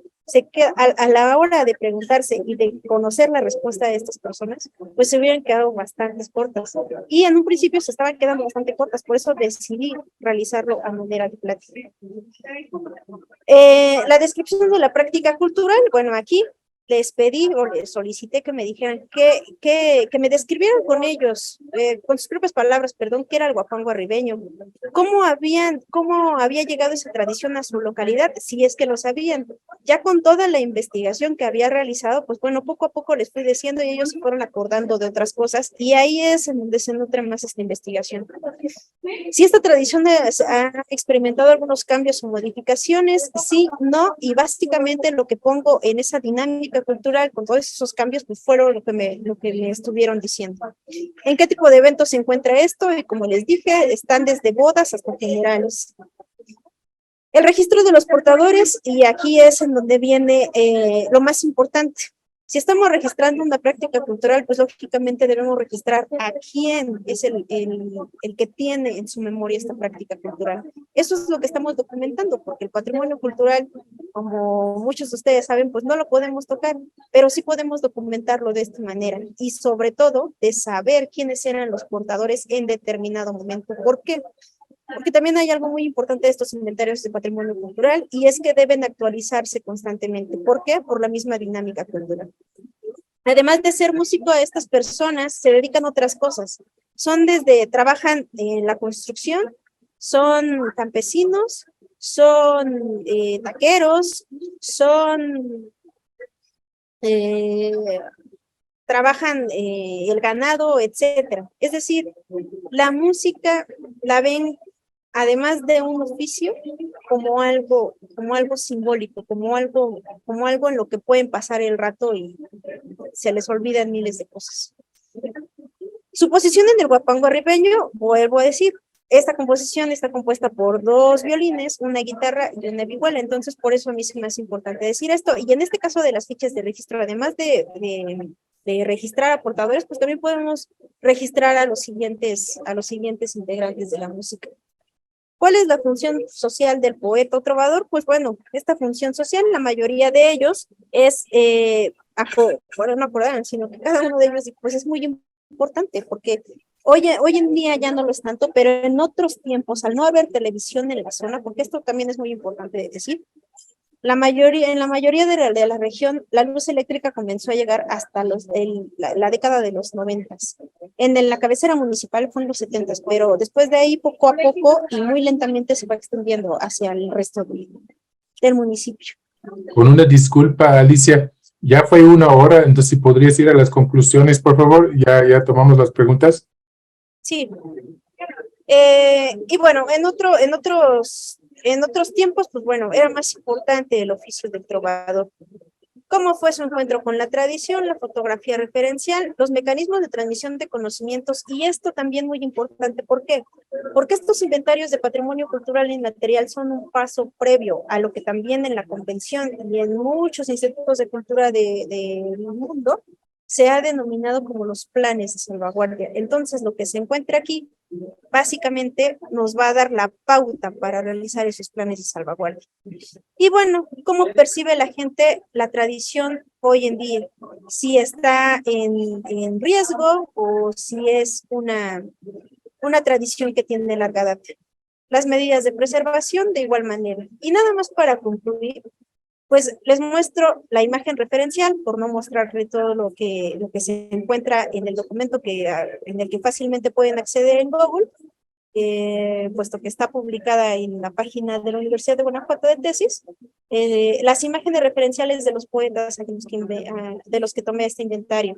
Speaker 1: a la hora de preguntarse y de conocer la respuesta de estas personas, pues se hubieran quedado bastante cortas. Y en un principio se estaban quedando bastante cortas, por eso decidí realizarlo a manera de plática. La descripción de la práctica cultural, bueno, aquí les pedí o les solicité que me dijeran que me describieran con ellos, con sus propias palabras, perdón, qué era el guapango arribeño, cómo había llegado esa tradición a su localidad, si es que lo sabían. Ya con toda la investigación que había realizado, pues bueno, poco a poco les fui diciendo y ellos se fueron acordando de otras cosas y ahí es en donde se nutre más esta investigación. Si esta tradición ha experimentado algunos cambios o modificaciones, sí, no, y básicamente lo que pongo en esa dinámica cultural con todos esos cambios, pues fueron lo que me estuvieron diciendo. ¿En qué tipo de eventos se encuentra esto? Y como les dije, están desde bodas hasta funerales. El registro de los portadores, y aquí es en donde viene lo más importante. Si estamos registrando una práctica cultural, pues lógicamente debemos registrar a quién es el que tiene en su memoria esta práctica cultural. Eso es lo que estamos documentando, porque el patrimonio cultural, como muchos de ustedes saben, pues no lo podemos tocar, pero sí podemos documentarlo de esta manera y sobre todo de saber quiénes eran los portadores en determinado momento. ¿Por qué? Porque también hay algo muy importante de estos inventarios de patrimonio cultural y es que deben actualizarse constantemente. ¿Por qué? Por la misma dinámica cultural. Además de ser músico, estas personas se dedican a otras cosas. Trabajan en la construcción, son campesinos, son taqueros, trabajan el ganado, etcétera. Es decir, la música la ven además de un oficio, como algo simbólico, como algo en lo que pueden pasar el rato y se les olvidan miles de cosas. Su posición en el guapango arribeño, vuelvo a decir, esta composición está compuesta por 2 violines, una guitarra y una vihuela, entonces por eso a mí se me hace importante decir esto. Y en este caso de las fichas de registro, además de registrar a portadores, pues también podemos registrar a los siguientes integrantes de la música. ¿Cuál es la función social del poeta o trovador? Pues bueno, esta función social, la mayoría de ellos es, no acordaron, sino que cada uno de ellos pues es muy importante, porque hoy en día ya no lo es tanto, pero en otros tiempos, al no haber televisión en la zona, porque esto también es muy importante de decir, en la mayoría de la región, la luz eléctrica comenzó a llegar hasta la década de los 90. En la cabecera municipal fue en los 70, pero después de ahí, poco a poco y muy lentamente se va extendiendo hacia el resto del municipio.
Speaker 7: Con una disculpa, Alicia, ya fue 1 hora, entonces si podrías ir a las conclusiones, por favor, ya tomamos las preguntas.
Speaker 1: Sí. Y bueno, en otros tiempos, pues bueno, era más importante el oficio del trovador. ¿Cómo fue su encuentro con la tradición, la fotografía referencial, los mecanismos de transmisión de conocimientos? Y esto también muy importante, ¿por qué? Porque estos inventarios de patrimonio cultural inmaterial son un paso previo a lo que también en la convención y en muchos institutos de cultura del mundo se ha denominado como los planes de salvaguardia. Entonces, lo que se encuentra aquí básicamente nos va a dar la pauta para realizar esos planes de salvaguardia. Y bueno, ¿cómo percibe la gente la tradición hoy en día? Si está en riesgo o si es una tradición que tiene larga data. las medidas de preservación de igual manera. Y nada más para concluir, pues les muestro la imagen referencial por no mostrarle todo lo que se encuentra en el documento en el que fácilmente pueden acceder en Google, puesto que está publicada en la página de la Universidad de Guanajuato de tesis. Las imágenes referenciales de los poetas de los que tomé este inventario.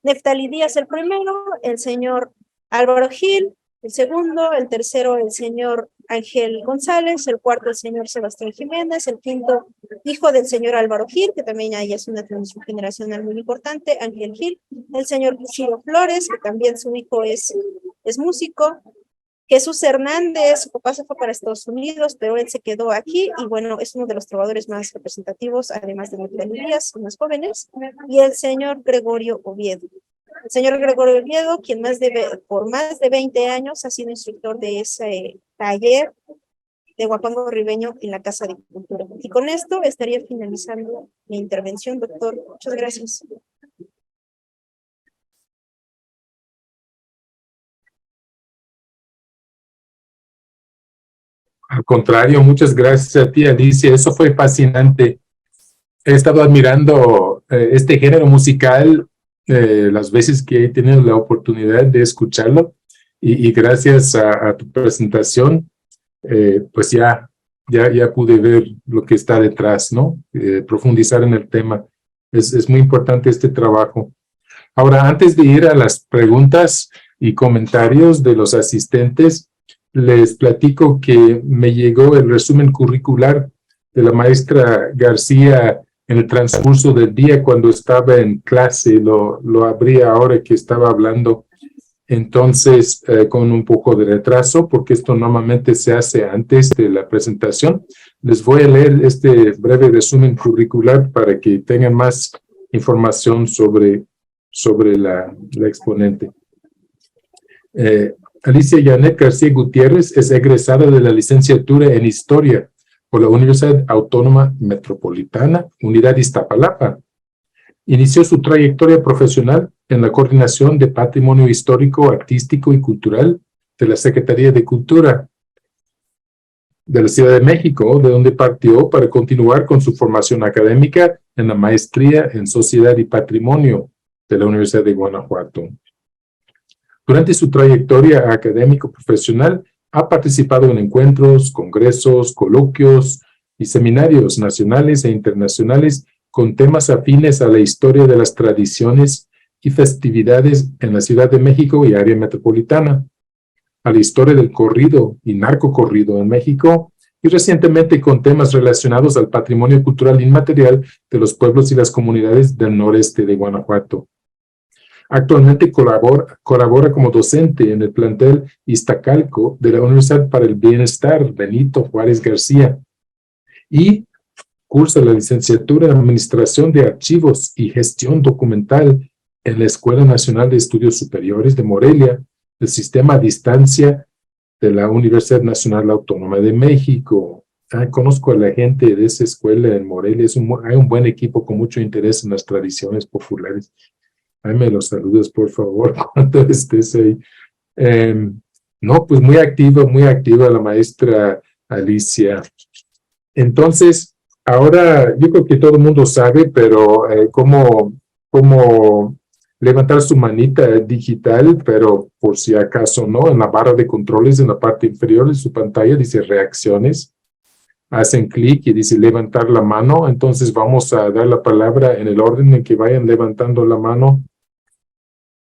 Speaker 1: Neftalí Díaz el primero, el señor Álvaro Gil, el segundo, el tercero el señor Ángel González, el cuarto el señor Sebastián Jiménez, el quinto hijo del señor Álvaro Gil, que también ahí es una transición generacional muy importante, Ángel Gil, el señor Ciro Flores, que también su hijo es músico, Jesús Hernández, su papá se fue para Estados Unidos, pero él se quedó aquí y bueno, es uno de los trovadores más representativos, además de Neftalí Díaz, más jóvenes, y el señor Gregorio Oviedo. El señor Gregorio Oviedo, quien por más de 20 años ha sido instructor de ese taller de Huapango Ribeño en la Casa de Cultura. Y con esto estaría finalizando mi intervención, doctor. Muchas gracias.
Speaker 7: Al contrario, muchas gracias a ti, Alicia. Eso fue fascinante. He estado admirando este género musical las veces que he tenido la oportunidad de escucharlo y gracias a tu presentación, pues ya pude ver lo que está detrás, ¿no? Profundizar en el tema. Es muy importante este trabajo. Ahora, antes de ir a las preguntas y comentarios de los asistentes, les platico que me llegó el resumen curricular de la maestra García en el transcurso del día cuando estaba en clase. Lo abrí ahora que estaba hablando. Entonces, con un poco de retraso, porque esto normalmente se hace antes de la presentación, les voy a leer este breve resumen curricular para que tengan más información sobre la exponente. Alicia Janet García Gutiérrez es egresada de la licenciatura en Historia por la Universidad Autónoma Metropolitana, Unidad Iztapalapa. Inició su trayectoria profesional en la Coordinación de Patrimonio Histórico, Artístico y Cultural de la Secretaría de Cultura de la Ciudad de México, de donde partió para continuar con su formación académica en la Maestría en Sociedad y Patrimonio de la Universidad de Guanajuato. Durante su trayectoria académico-profesional, ha participado en encuentros, congresos, coloquios y seminarios nacionales e internacionales con temas afines a la historia de las tradiciones y festividades en la Ciudad de México y área metropolitana, a la historia del corrido y narcocorrido en México, y recientemente con temas relacionados al patrimonio cultural inmaterial de los pueblos y las comunidades del noreste de Guanajuato. Actualmente colabora como docente en el plantel Iztacalco de la Universidad para el Bienestar Benito Juárez García y cursa la licenciatura en Administración de Archivos y Gestión Documental en la Escuela Nacional de Estudios Superiores de Morelia, del Sistema a Distancia de la Universidad Nacional Autónoma de México. Conozco a la gente de esa escuela en Morelia, hay un buen equipo con mucho interés en las tradiciones populares. Ahí me los saludes, por favor, cuando estés ahí. No, pues muy activa la maestra Alicia. Entonces, ahora yo creo que todo el mundo sabe, pero cómo levantar su manita digital, pero por si acaso no, en la barra de controles en la parte inferior de su pantalla dice reacciones. Hacen clic y dice levantar la mano. Entonces vamos a dar la palabra en el orden en que vayan levantando la mano.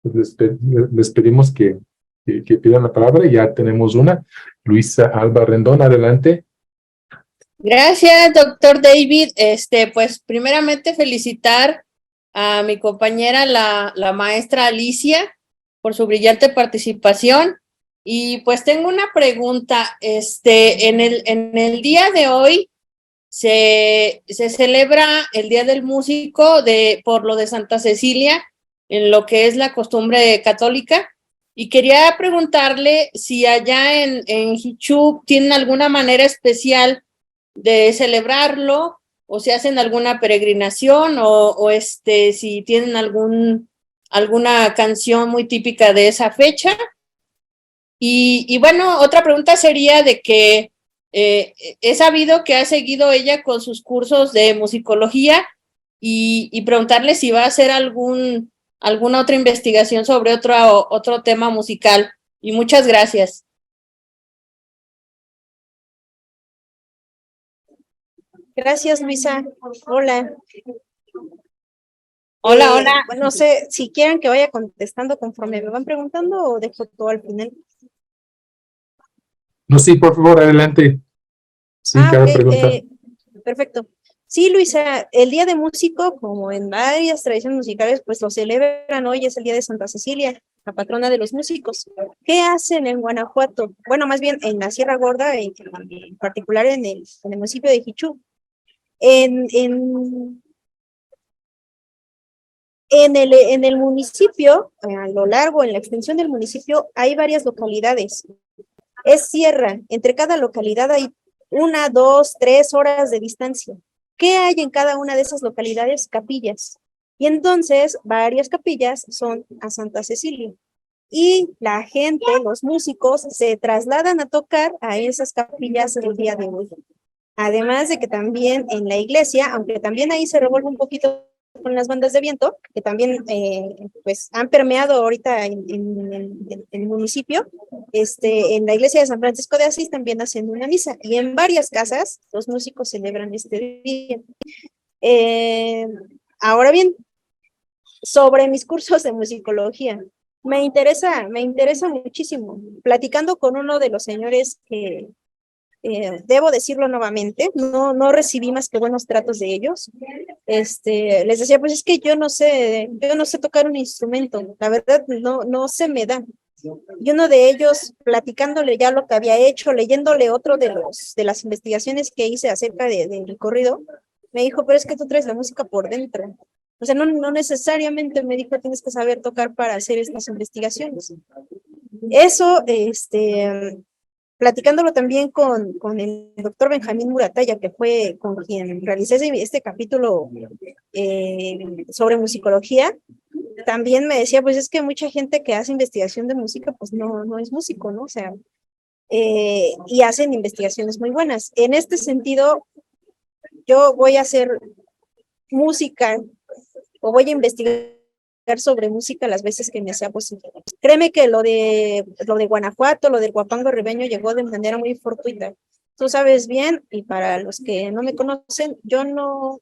Speaker 7: Les pedimos que pidan la palabra. Ya tenemos una. Luisa Alba Rendón, adelante.
Speaker 8: Gracias, doctor David. Pues primeramente felicitar a mi compañera, la maestra Alicia, por su brillante participación. Y pues tengo una pregunta. En el día de hoy se celebra el Día del Músico por lo de Santa Cecilia, en lo que es la costumbre católica, y quería preguntarle si allá en Jichú tienen alguna manera especial de celebrarlo, o si hacen alguna peregrinación, o si tienen alguna canción muy típica de esa fecha. Y bueno, otra pregunta sería de que he sabido que ha seguido ella con sus cursos de musicología y preguntarle si va a hacer alguna otra investigación sobre otro tema musical. Y muchas gracias.
Speaker 1: Gracias, Luisa. Hola.
Speaker 8: Hola.
Speaker 1: Bueno, no sé si quieren que vaya contestando conforme me van preguntando o dejo todo al final.
Speaker 7: No, sí, por favor, adelante. Sí, cada
Speaker 1: Ok,
Speaker 7: pregunta.
Speaker 1: perfecto. Sí, Luisa, el Día de Músico, como en varias tradiciones musicales, pues lo celebran hoy, es el Día de Santa Cecilia, la patrona de los músicos. ¿Qué hacen en Guanajuato? Bueno, más bien en la Sierra Gorda, en particular en el municipio de Jichú. En el municipio, a lo largo, en la extensión del municipio, hay varias localidades. Es sierra, entre cada localidad hay 1, 2, 3 horas de distancia. ¿Qué hay en cada una de esas localidades? Capillas. Y entonces, varias capillas son a Santa Cecilia. Y la gente, los músicos, se trasladan a tocar a esas capillas el día de hoy. Además de que también en la iglesia, aunque también ahí se revuelve un poquito con las bandas de viento, que también pues han permeado ahorita en el municipio, en la iglesia de San Francisco de Asís también hacen una misa, y en varias casas los músicos celebran este día. Ahora bien, sobre mis cursos de musicología, me interesa muchísimo. Platicando con uno de los señores que debo decirlo nuevamente, no recibí más que buenos tratos de ellos. Les decía, pues es que yo no sé tocar un instrumento, la verdad no se me da. Y uno de ellos, platicándole ya lo que había hecho, leyéndole otro de las investigaciones que hice acerca del corrido, me dijo, pero es que tú traes la música por dentro. O sea, no necesariamente me dijo, tienes que saber tocar para hacer estas investigaciones. Eso, platicándolo también con el doctor Benjamín Muratalla, que fue con quien realicé este capítulo sobre musicología, también me decía, pues es que mucha gente que hace investigación de música, pues no es músico, ¿no? O sea, y hacen investigaciones muy buenas. En este sentido, yo voy a hacer música o voy a investigar sobre música las veces que me sea posible. Créeme que lo de Guanajuato, lo del Huapango Ribeño llegó de manera muy fortuita. Tú sabes bien, y para los que no me conocen, yo no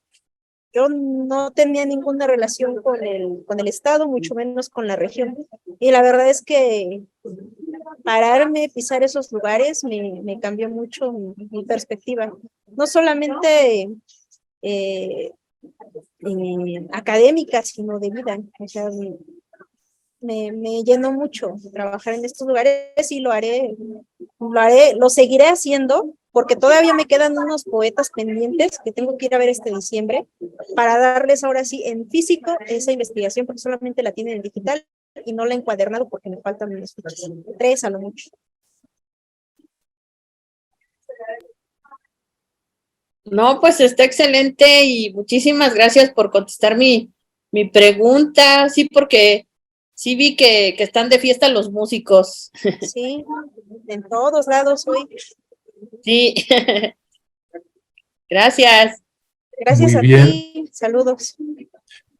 Speaker 1: tenía ninguna relación con el estado, mucho menos con la región. Y la verdad es que pararme, pisar esos lugares, me cambió mucho mi perspectiva. No solamente académica, sino de vida. O sea, me llenó mucho trabajar en estos lugares y lo seguiré haciendo porque todavía me quedan unos poetas pendientes que tengo que ir a ver este diciembre para darles ahora sí en físico esa investigación, porque solamente la tienen en digital y no la he encuadernado porque me faltan unos fichas, 3 a lo mucho.
Speaker 8: No, pues está excelente y muchísimas gracias por contestar mi pregunta. Sí, porque sí vi que están de fiesta los músicos.
Speaker 1: Sí, en todos lados hoy.
Speaker 8: Sí. Gracias.
Speaker 1: Gracias
Speaker 7: Muy
Speaker 1: a
Speaker 7: bien.
Speaker 1: ti. Saludos.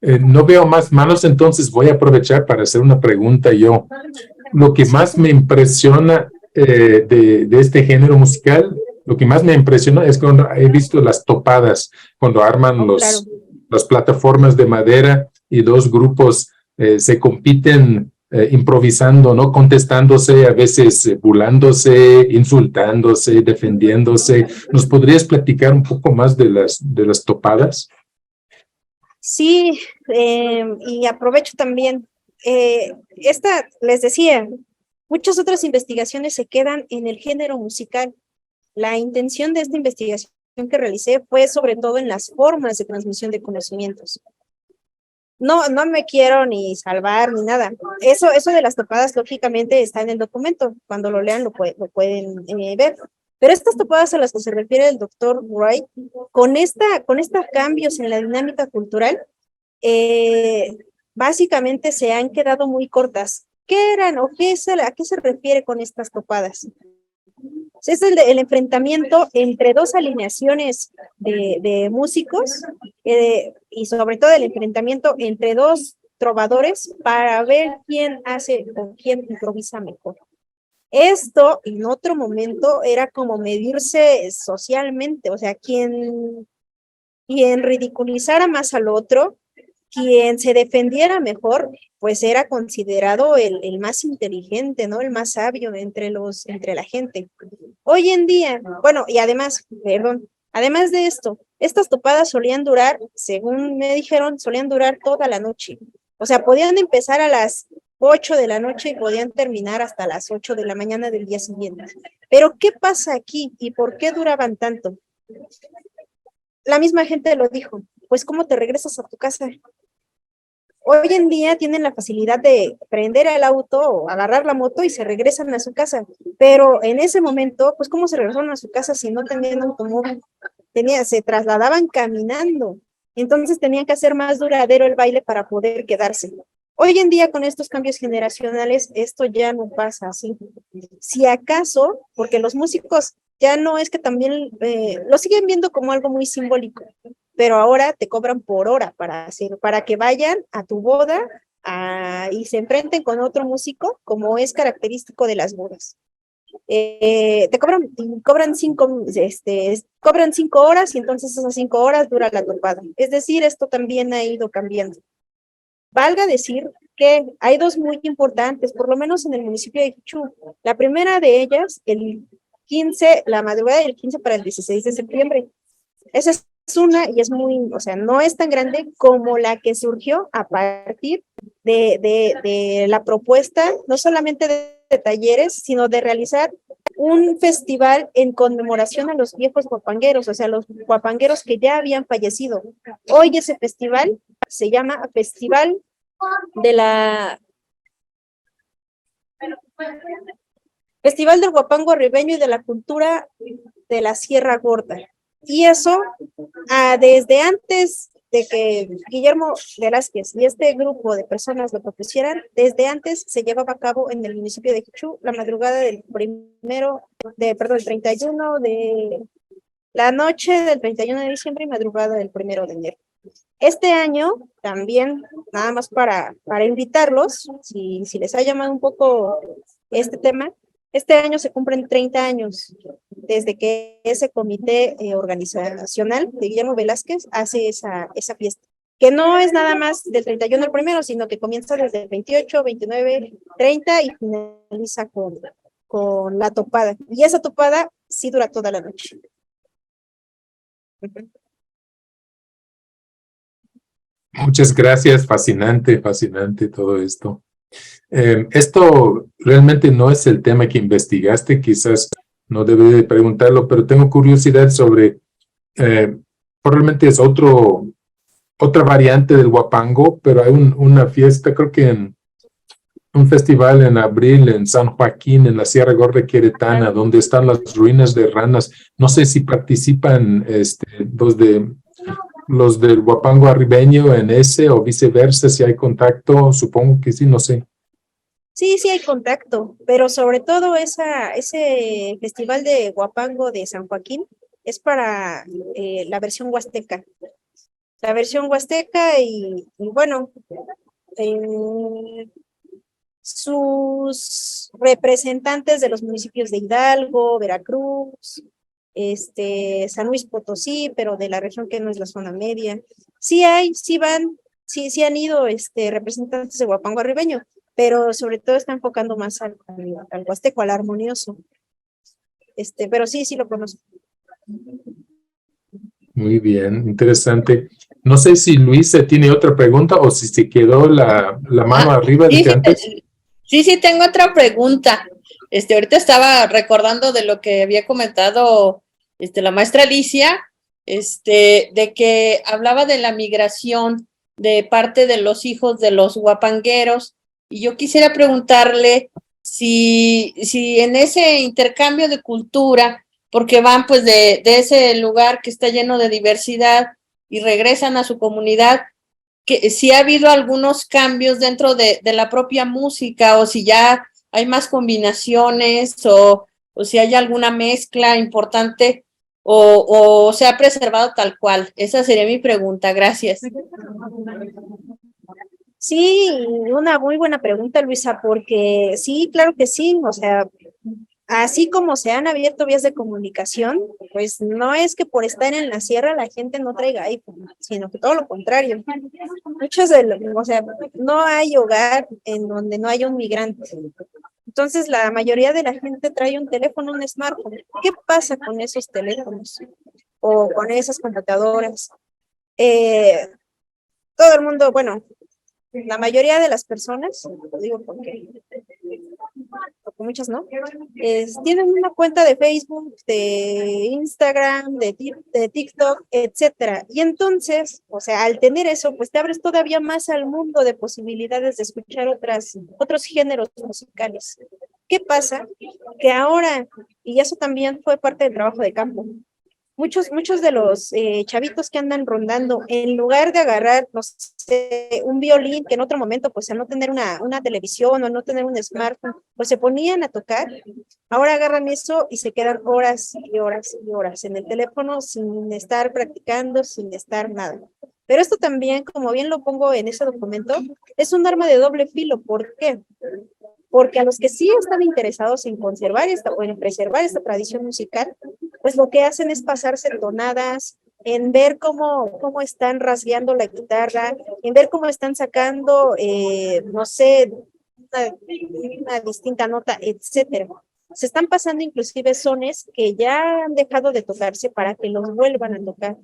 Speaker 7: No veo más manos, entonces voy a aprovechar para hacer una pregunta yo. Lo que más me impresiona de este género musical, lo que más me impresiona es cuando he visto las topadas, cuando arman
Speaker 1: Claro.
Speaker 7: las plataformas de madera y dos grupos se compiten improvisando, ¿no? Contestándose, a veces burlándose, insultándose, defendiéndose. ¿Nos podrías platicar un poco más de las topadas?
Speaker 1: Sí, y aprovecho también. Les decía, muchas otras investigaciones se quedan en el género musical. La intención de esta investigación que realicé fue sobre todo en las formas de transmisión de conocimientos. No me quiero ni salvar ni nada. Eso de las topadas, lógicamente, está en el documento. Cuando lo lean lo pueden ver. Pero estas topadas a las que se refiere el doctor Wright, con estos cambios en la dinámica cultural, básicamente se han quedado muy cortas. ¿Qué eran o a qué se refiere con estas topadas? Es el enfrentamiento entre dos alineaciones de músicos y sobre todo el enfrentamiento entre dos trovadores para ver quién hace o quién improvisa mejor. Esto en otro momento era como medirse socialmente, o sea, quien ridiculizara más al otro, quien se defendiera mejor, pues era considerado el más inteligente, ¿no? El más sabio entre la gente. Hoy en día, bueno, y además, perdón, además de esto, estas topadas solían durar, según me dijeron, solían durar toda la noche. O sea, podían empezar a las 8 de la noche y podían terminar hasta las 8 de la mañana del día siguiente. Pero, ¿qué pasa aquí y por qué duraban tanto? La misma gente lo dijo, pues, ¿cómo te regresas a tu casa? Hoy en día tienen la facilidad de prender el auto o agarrar la moto y se regresan a su casa, pero en ese momento, pues, ¿cómo se regresaron a su casa si no tenían automóvil? Se trasladaban caminando, entonces tenían que hacer más duradero el baile para poder quedarse. Hoy en día, con estos cambios generacionales, esto ya no pasa así. Si acaso, porque los músicos ya no es que también lo siguen viendo como algo muy simbólico, pero ahora te cobran por hora para que vayan a tu boda y se enfrenten con otro músico, como es característico de las bodas. Te cobran 5 horas y entonces esas 5 horas dura la topada. Es decir, esto también ha ido cambiando. Valga decir que hay dos muy importantes, por lo menos en el municipio de Ixchú. La primera de ellas, la madrugada del 15 para el 16 de septiembre. Esa es una y es o sea, no es tan grande como la que surgió a partir de la propuesta, no solamente de talleres, sino de realizar un festival en conmemoración a los viejos guapangueros, o sea, los guapangueros que ya habían fallecido. Hoy ese festival se llama Festival Festival del Guapango Arribeño y de la Cultura de la Sierra Gorda. Y eso, desde antes de que Guillermo Velázquez y este grupo de personas lo propusieran, desde antes se llevaba a cabo en el municipio de Ixchú la madrugada del 31 de la noche del 31 de diciembre y madrugada del 1 de enero. Este año también, nada más para invitarlos, si les ha llamado un poco este tema, este año se cumplen 30 años desde que ese comité organizacional de Guillermo Velázquez hace esa fiesta, que no es nada más del 31 al 1, sino que comienza desde el 28, 29, 30 y finaliza con la topada. Y esa topada sí dura toda la noche.
Speaker 7: Muchas gracias, fascinante todo esto. Esto realmente no es el tema que investigaste, quizás no debería de preguntarlo, pero tengo curiosidad sobre, probablemente es otra variante del Huapango, pero hay una fiesta, creo que en un festival en abril en San Joaquín, en la Sierra Gorda Queretana, donde están las ruinas de ranas. No sé si participan los del Huapango Arribeño en ese o viceversa, si hay contacto, supongo que sí, no sé.
Speaker 1: Sí hay contacto, pero sobre todo ese festival de Huapango de San Joaquín es para la versión huasteca. La versión huasteca y bueno, sus representantes de los municipios de Hidalgo, Veracruz, San Luis Potosí, pero de la región que no es la zona media. Sí han ido representantes de Huapango Arribeño, pero sobre todo está enfocando más al huasteco, al armonioso. Pero sí lo conozco.
Speaker 7: Muy bien, interesante. No sé si Luisa tiene otra pregunta o si se quedó la mano arriba de antes.
Speaker 8: Sí, tengo otra pregunta. Ahorita estaba recordando de lo que había comentado la maestra Alicia, de que hablaba de la migración de parte de los hijos de los guapangueros, y yo quisiera preguntarle si en ese intercambio de cultura, porque van pues de ese lugar que está lleno de diversidad y regresan a su comunidad, que si ha habido algunos cambios dentro de la propia música, o si ya hay más combinaciones, o si hay alguna mezcla importante, o se ha preservado tal cual. Esa sería mi pregunta. Gracias.
Speaker 1: Sí, una muy buena pregunta, Luisa, porque sí, claro que sí, o sea, así como se han abierto vías de comunicación, pues no es que por estar en la sierra la gente no traiga iPhone, sino que todo lo contrario. O sea, no hay hogar en donde no haya un migrante. Entonces, la mayoría de la gente trae un teléfono, un smartphone. ¿Qué pasa con esos teléfonos o con esas computadoras? Todo el mundo, bueno, la mayoría de las personas, lo digo porque muchas no, tienen una cuenta de Facebook, de Instagram, de TikTok, etcétera. Y entonces, o sea, al tener eso, pues te abres todavía más al mundo de posibilidades de escuchar otros géneros musicales. ¿Qué pasa? Que ahora, y eso también fue parte del trabajo de campo, muchos de los chavitos que andan rondando, en lugar de agarrar, no sé, un violín, que en otro momento, pues al no tener una televisión o no tener un smartphone, pues se ponían a tocar, ahora agarran eso y se quedan horas y horas y horas en el teléfono sin estar practicando, sin estar nada. Pero esto también, como bien lo pongo en ese documento, es un arma de doble filo. ¿Por qué? Porque a los que sí están interesados en conservar o en preservar esta tradición musical, pues lo que hacen es pasarse tonadas, en ver cómo están rasgueando la guitarra, en ver cómo están sacando, no sé, una distinta nota, etcétera. Se están pasando inclusive sones que ya han dejado de tocarse para que los vuelvan a tocar.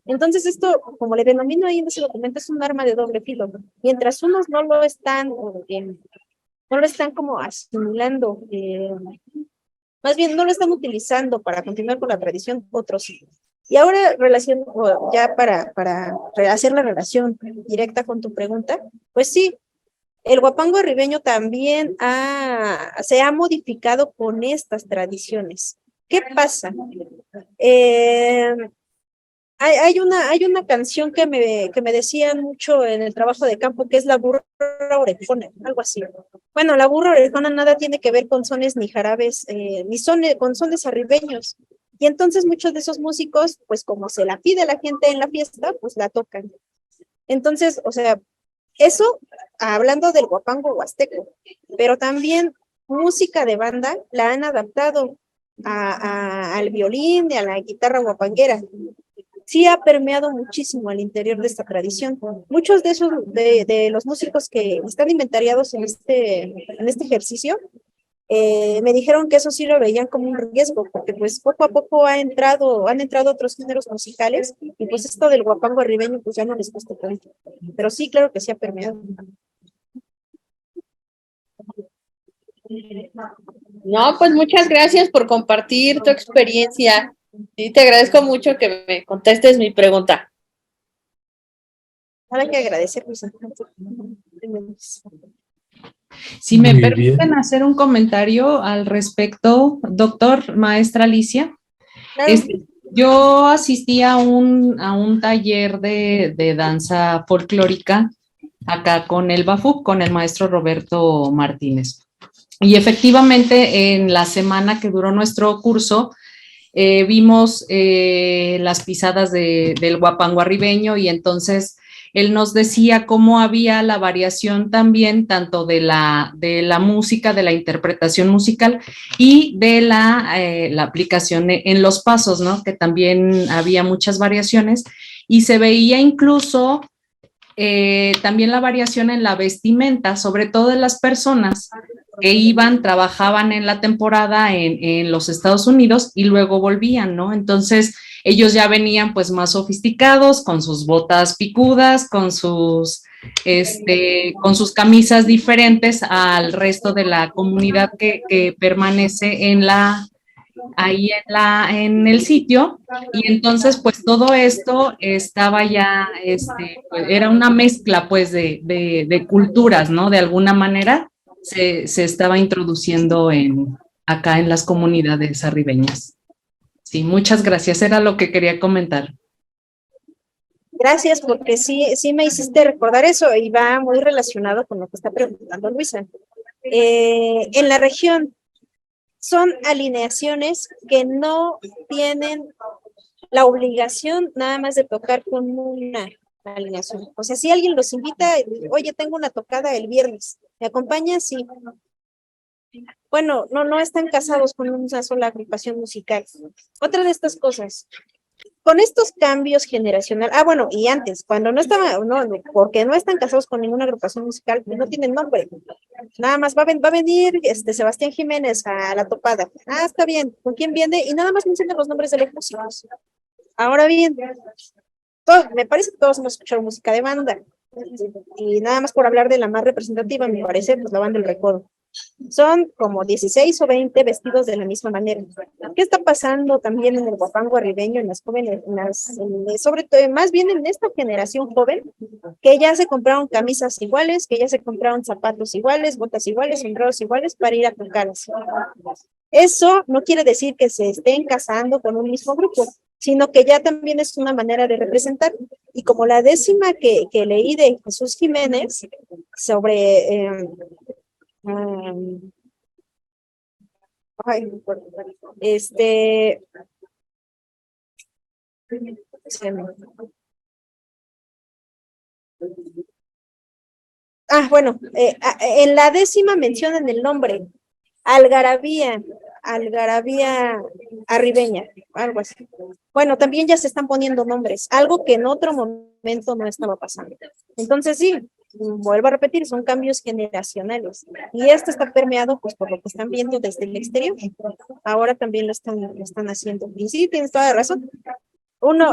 Speaker 1: Entonces esto, como le denomino ahí en ese documento, es un arma de doble filo. Mientras unos no lo están como asimilando, más bien no lo están utilizando para continuar con la tradición, otros sí. Y ahora, ya para hacer la relación directa con tu pregunta, pues sí, el huapango arribeño también se ha modificado con estas tradiciones. ¿Qué pasa? Hay una canción que me decían mucho en el trabajo de campo, que es la burra orejona, algo así. Bueno, la burra orejona nada tiene que ver con sones ni jarabes, con sones arribeños. Y entonces muchos de esos músicos, pues como se la pide la gente en la fiesta, pues la tocan. Entonces, o sea, eso hablando del huapango huasteco, pero también música de banda la han adaptado al violín y a la guitarra huapanguera. Sí ha permeado muchísimo al interior de esta tradición. Muchos de los músicos que están inventariados en este ejercicio, me dijeron que eso sí lo veían como un riesgo, porque pues poco a poco han entrado otros géneros musicales, y pues esto del huapango arribeño pues ya no les gusta tanto. Pero sí, claro que sí ha permeado.
Speaker 8: No, pues muchas gracias por compartir tu experiencia. Sí, te agradezco mucho que me contestes mi pregunta.
Speaker 1: Hay que agradecer, pues.
Speaker 9: Si me
Speaker 7: Muy
Speaker 9: permiten
Speaker 7: bien.
Speaker 9: hacer un comentario al respecto, doctor, maestra Alicia.
Speaker 1: Claro.
Speaker 9: Yo asistí a un taller de danza folclórica acá con el BAFUC, con el maestro Roberto Martínez. Y efectivamente, en la semana que duró nuestro curso, vimos las pisadas del huapango arribeño, y entonces él nos decía cómo había la variación también tanto de la música, de la interpretación musical y de la aplicación en los pasos, ¿no? Que también había muchas variaciones, y se veía incluso también la variación en la vestimenta, sobre todo de las personas que trabajaban en la temporada en los Estados Unidos y luego volvían, ¿no? Entonces ellos ya venían pues más sofisticados, con sus botas picudas, con sus camisas diferentes al resto de la comunidad que permanece ahí en el sitio. Y entonces pues todo esto estaba ya, pues, era una mezcla pues de culturas, ¿no? De alguna manera se estaba introduciendo acá en las comunidades arribeñas. Sí, muchas gracias, era lo que quería comentar.
Speaker 1: Gracias, porque sí me hiciste recordar eso y va muy relacionado con lo que está preguntando Luisa. En la región son alineaciones que no tienen la obligación nada más de tocar con una alineación. O sea, si alguien los invita, oye, tengo una tocada el viernes, ¿me acompañas? Sí. Bueno, no están casados con una sola agrupación musical. Otra de estas cosas, con estos cambios generacionales, bueno, y antes, cuando no estaban, no, porque no están casados con ninguna agrupación musical, no tienen nombre. Nada más va a venir Sebastián Jiménez a la topada. Está bien, ¿con quién viene? Y nada más mencionan los nombres de los músicos. Ahora bien, me parece que todos hemos escuchado música de banda. Y nada más por hablar de la más representativa, me parece, pues la banda El Recodo. Son como 16 o 20 vestidos de la misma manera. ¿Qué está pasando también en el guapango arribeño, en las jóvenes, sobre todo, más bien en esta generación joven, que ya se compraron camisas iguales, que ya se compraron zapatos iguales, botas iguales, sombreros iguales para ir a tocar? Eso no quiere decir que se estén casando con un mismo grupo, sino que ya también es una manera de representar. Y como la décima que leí de Jesús Jiménez sobre bueno, en la décima mencionan el nombre, Algarabía Arribeña, algo así. Bueno, también ya se están poniendo nombres, algo que en otro momento no estaba pasando. Entonces sí, vuelvo a repetir, son cambios generacionales y esto está permeado pues por lo que están viendo desde el exterior. Ahora también lo están haciendo. Y sí, tienes toda la razón. Uno,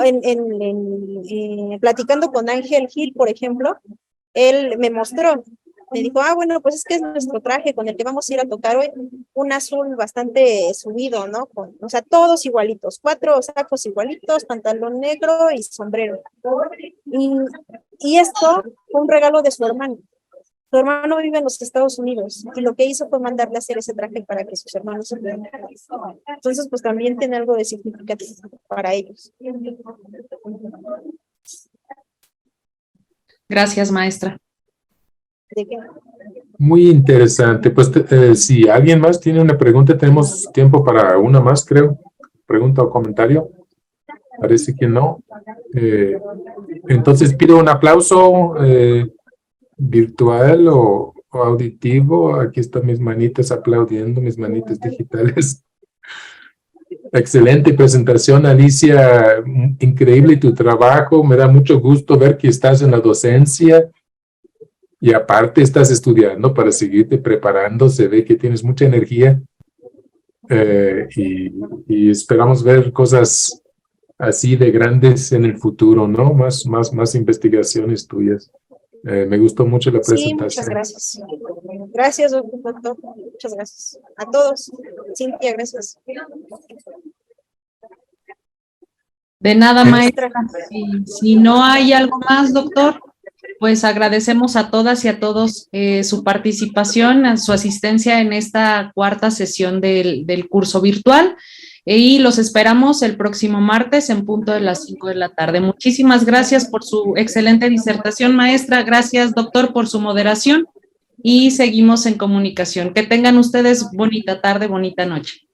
Speaker 1: platicando con Ángel Gil, por ejemplo, él me mostró, me dijo, bueno, pues es que es nuestro traje con el que vamos a ir a tocar hoy, un azul bastante subido, ¿no? O sea, todos igualitos, 4 sacos igualitos, pantalón negro y sombrero. Y esto fue un regalo de su hermano. Su hermano vive en los Estados Unidos y lo que hizo fue mandarle a hacer ese traje para que sus hermanos se vean. Entonces, pues también tiene algo de significativo para ellos.
Speaker 9: Gracias, maestra.
Speaker 7: Muy interesante. Pues si alguien más tiene una pregunta, tenemos tiempo para una más, creo. Pregunta o comentario. Parece que no. Entonces pido un aplauso virtual o auditivo. Aquí están mis manitas aplaudiendo, mis manitas digitales. Excelente presentación, Alicia. Increíble tu trabajo. Me da mucho gusto ver que estás en la docencia. Y aparte estás estudiando para seguirte preparando, se ve que tienes mucha energía y esperamos ver cosas así de grandes en el futuro, ¿no? Más investigaciones tuyas. Me gustó mucho la presentación.
Speaker 1: Sí, muchas gracias. Gracias, doctor. Muchas gracias. A todos. Cintia, gracias.
Speaker 9: De nada, maestra. Si no hay algo más, doctor, pues agradecemos a todas y a todos su participación, a su asistencia en esta cuarta sesión del curso virtual y los esperamos el próximo martes en punto de las 5 de la tarde. Muchísimas gracias por su excelente disertación, maestra. Gracias, doctor, por su moderación y seguimos en comunicación. Que tengan ustedes bonita tarde, bonita noche.